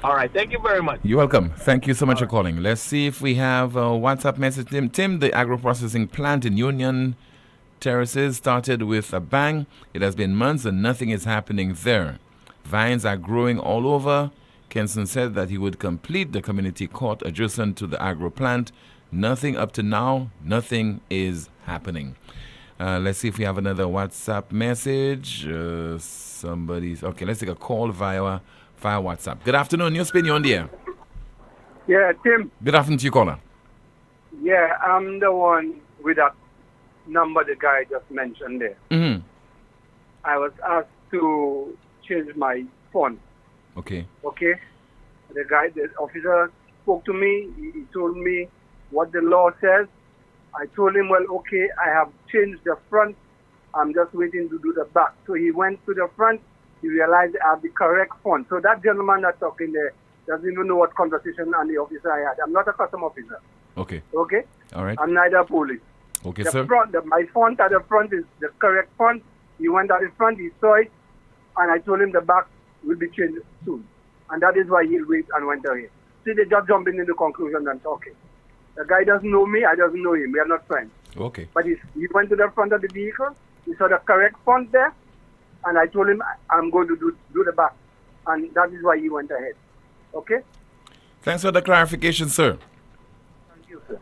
Speaker 25: All right, thank you very much.
Speaker 3: You're welcome. Thank you so much for calling. Let's see if we have a WhatsApp message. Tim, the agro-processing plant in Union Terraces started with a bang. It has been months and nothing is happening there. Vines are growing all over. Kenson said that he would complete the community court adjacent to the agro plant. Nothing up to now. Nothing is happening. Let's see if we have another WhatsApp message. Okay, let's take a call via WhatsApp. Good afternoon, NewsSpin, you're on the air.
Speaker 4: Yeah, Tim.
Speaker 3: Good afternoon to you, caller.
Speaker 4: Yeah, I'm the one with that number the guy just mentioned there.
Speaker 3: Mm-hmm.
Speaker 4: I was asked to change my phone.
Speaker 3: Okay.
Speaker 4: Okay? The officer spoke to me. He told me what the law says. I told him, well, okay, I have changed the front. I'm just waiting to do the back. So he went to the front. He realized I have the correct font. So that gentleman that's talking there doesn't even know what conversation and the officer I had. I'm not a custom officer.
Speaker 3: Okay.
Speaker 4: Okay?
Speaker 3: All right.
Speaker 4: I'm neither police.
Speaker 3: Okay,
Speaker 4: the
Speaker 3: sir.
Speaker 4: Front, my font at the front is the correct font. He went at the front, he saw it, and I told him the back will be changed soon. And that is why he'll wait and went ahead. See, they just jumping into conclusion and talking. The guy doesn't know me, I doesn't know him. We are not friends.
Speaker 3: Okay.
Speaker 4: But he went to the front of the vehicle, he saw the correct font there, and I told him I'm going to do the back. And that is why he went ahead. Okay?
Speaker 3: Thanks for the clarification, sir.
Speaker 4: Thank you, sir.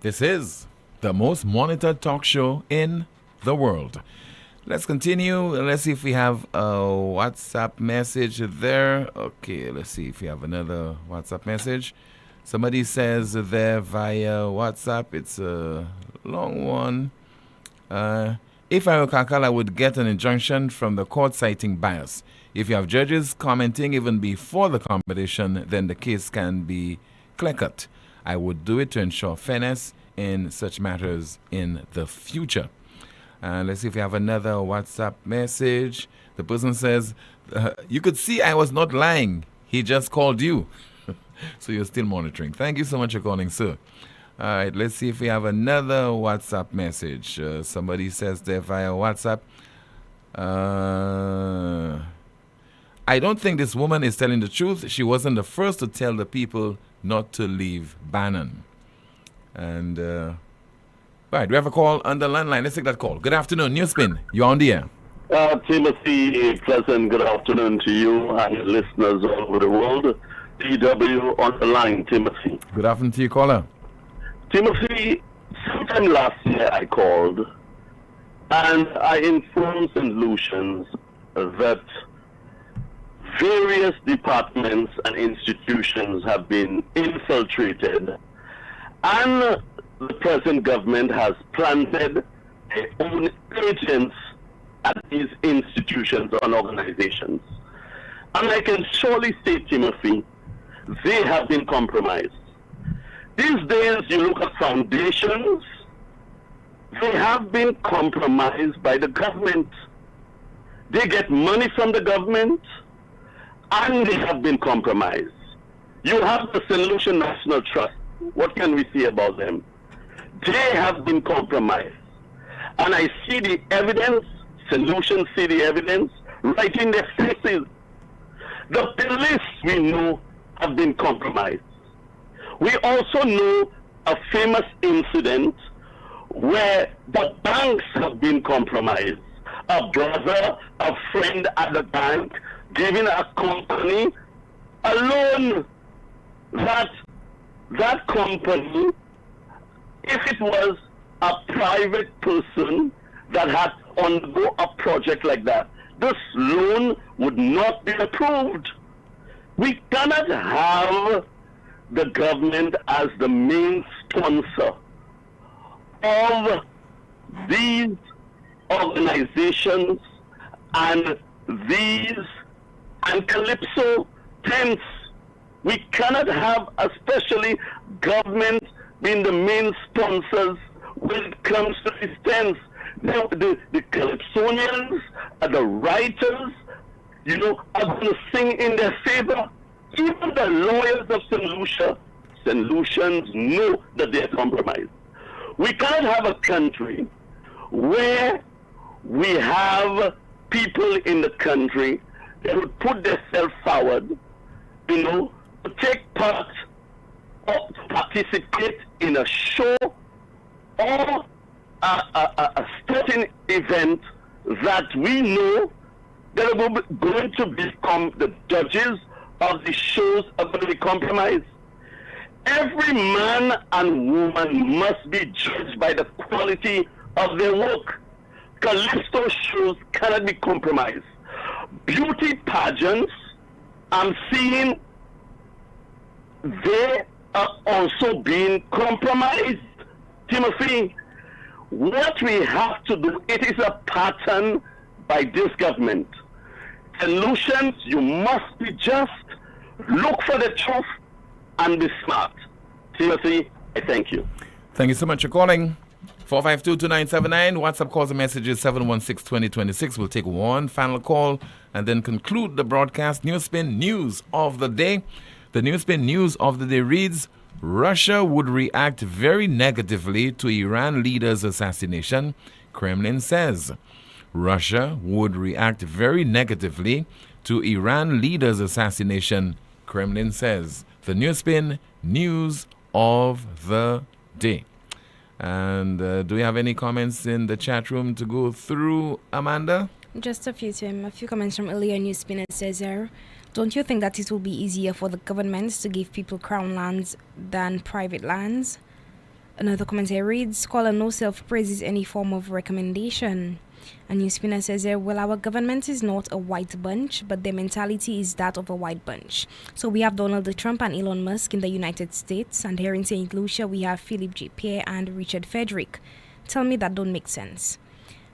Speaker 3: This is the most monitored talk show in the world. Let's continue. Let's see if we have a WhatsApp message there. Okay, let's see if we have another WhatsApp message. Somebody says there via WhatsApp, it's a long one. If I were Kakal, I would get an injunction from the court citing bias. If you have judges commenting even before the competition, then the case can be clear-cut. I would do it to ensure fairness in such matters in the future. Let's see if we have another WhatsApp message. The person says, you could see I was not lying. He just called you. So you're still monitoring. Thank you so much for calling, sir. All right, let's see if we have another WhatsApp message. Somebody says there via WhatsApp, I don't think this woman is telling the truth. She wasn't the first to tell the people not to leave Bannon. And, right, we have a call on the landline. Let's take that call. Good afternoon, NewsSpin. You're on the air.
Speaker 8: Timothy, pleasant good afternoon to you and your listeners all over the world. DW on the line, Timothy.
Speaker 3: Good afternoon to you, caller.
Speaker 8: Timothy, sometime last year I called and I informed St. Lucians that various departments and institutions have been infiltrated and the present government has planted their own agents at these institutions and organizations. And I can surely say, Timothy, they have been compromised. These days, you look at foundations, they have been compromised by the government. They get money from the government, and they have been compromised. You have the St. Lucian National Trust. What can we say about them? They have been compromised. And I see the evidence, St. Lucians see the evidence, right in their faces. The police, we know, have been compromised. We also know a famous incident where the banks have been compromised. A brother, a friend at the bank, giving a company a loan. That company if it was a private person that had to undergo a project like that, this loan would not be approved. We cannot have the government as the main sponsor of these organizations and Calypso tents. We cannot have, especially government, being the main sponsors when it comes to these tents. Now, the Calypsonians, the writers, are going to sing in their favor. Even the lawyers of St. Lucians know that they are compromised. We can't have a country where we have people in the country that would put themselves forward, to take part or to participate in a show or a certain event that we know that are going to become the judges of the shows are going to be compromised. Every man and woman must be judged by the quality of their work. Calypso shows cannot be compromised. Beauty pageants, I'm seeing they are also being compromised. Timothy, what we have to do, it is a pattern by this government. Solutions, you must be just, look for the truth, and be smart. Timothy, I thank you.
Speaker 3: Thank you so much for calling. 452-2979. WhatsApp calls and messages 716-2026. We'll take one final call and then conclude the broadcast. NewsSpin News of the Day. The NewsSpin News of the Day reads, Russia would react very negatively to Iran leader's assassination, Kremlin says. Russia would react very negatively to Iran leader's assassination, Kremlin says. The NewsSpin News of the Day. And do we have any comments in the chat room to go through, Amanda?
Speaker 7: Just a few, Tim. A few comments from earlier NewsSpin says here, don't you think that it will be easier for the governments to give people crown lands than private lands? Another comment here reads, Scholar no self-praise is any form of recommendation. A NewsSpinner says here, well, our government is not a white bunch, but their mentality is that of a white bunch. So we have Donald Trump and Elon Musk in the United States, and here in St. Lucia we have Philip J. Pierre and Richard Frederick. Tell me that don't make sense.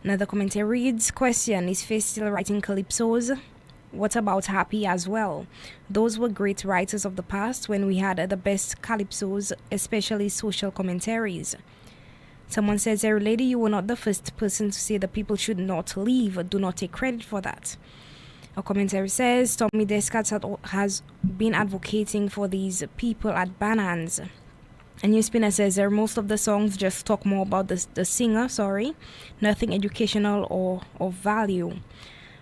Speaker 7: Another comment here reads, question, is Faith still writing calypsos? What about Happy as well? Those were great writers of the past when we had the best calypsos, especially social commentaries. Someone says, hey, lady, you were not the first person to say that people should not leave. Do not take credit for that. A commentary says, Tommy Descatz has been advocating for these people at Banans. A NewsSpinner says, most of the songs just talk more about the singer, nothing educational or of value.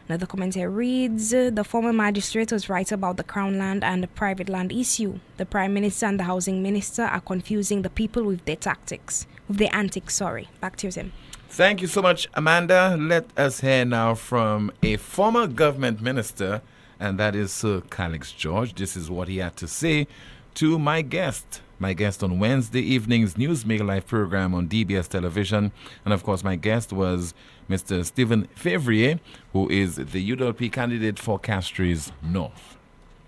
Speaker 7: Another commentary reads, the former magistrate was right about the crown land and the private land issue. The Prime Minister and the Housing Minister are confusing the people with their tactics. With their antics, Back to you, Tim.
Speaker 3: Thank you so much, Amanda. Let us hear now from a former government minister, and that is Sir Calix George. This is what he had to say to my guest. My guest on Wednesday evening's News Make Life program on DBS television. And of course, my guest was Mr. Stephen Favrier, who is the UWP candidate for Castries North.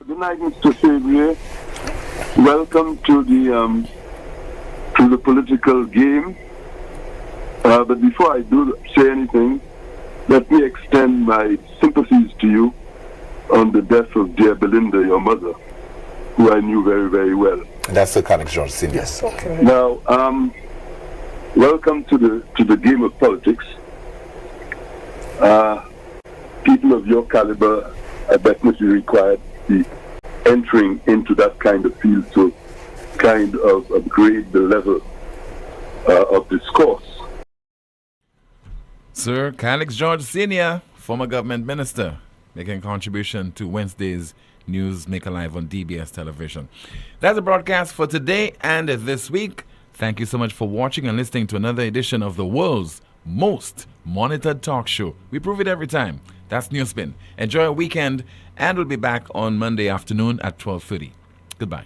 Speaker 11: Good night, Mr. Favrier. Welcome to the political game. But before I do say anything, let me extend my sympathies to you on the death of dear Belinda, your mother, who I knew very, very well.
Speaker 12: That's the Calix George Senior. Yes.
Speaker 11: Okay. Now, welcome to the game of politics. People of your caliber are definitely required to be entering into that kind of field to kind of upgrade the level of discourse.
Speaker 3: Sir Calix George Senior, former government minister, making a contribution to Wednesday's News Make Alive on DBS television. That's the broadcast for today and this week. Thank you so much for watching and listening to another edition of the world's most monitored talk show. We prove it every time. That's NewsSpin. Enjoy a weekend, and we'll be back on Monday afternoon at 12:30. Goodbye.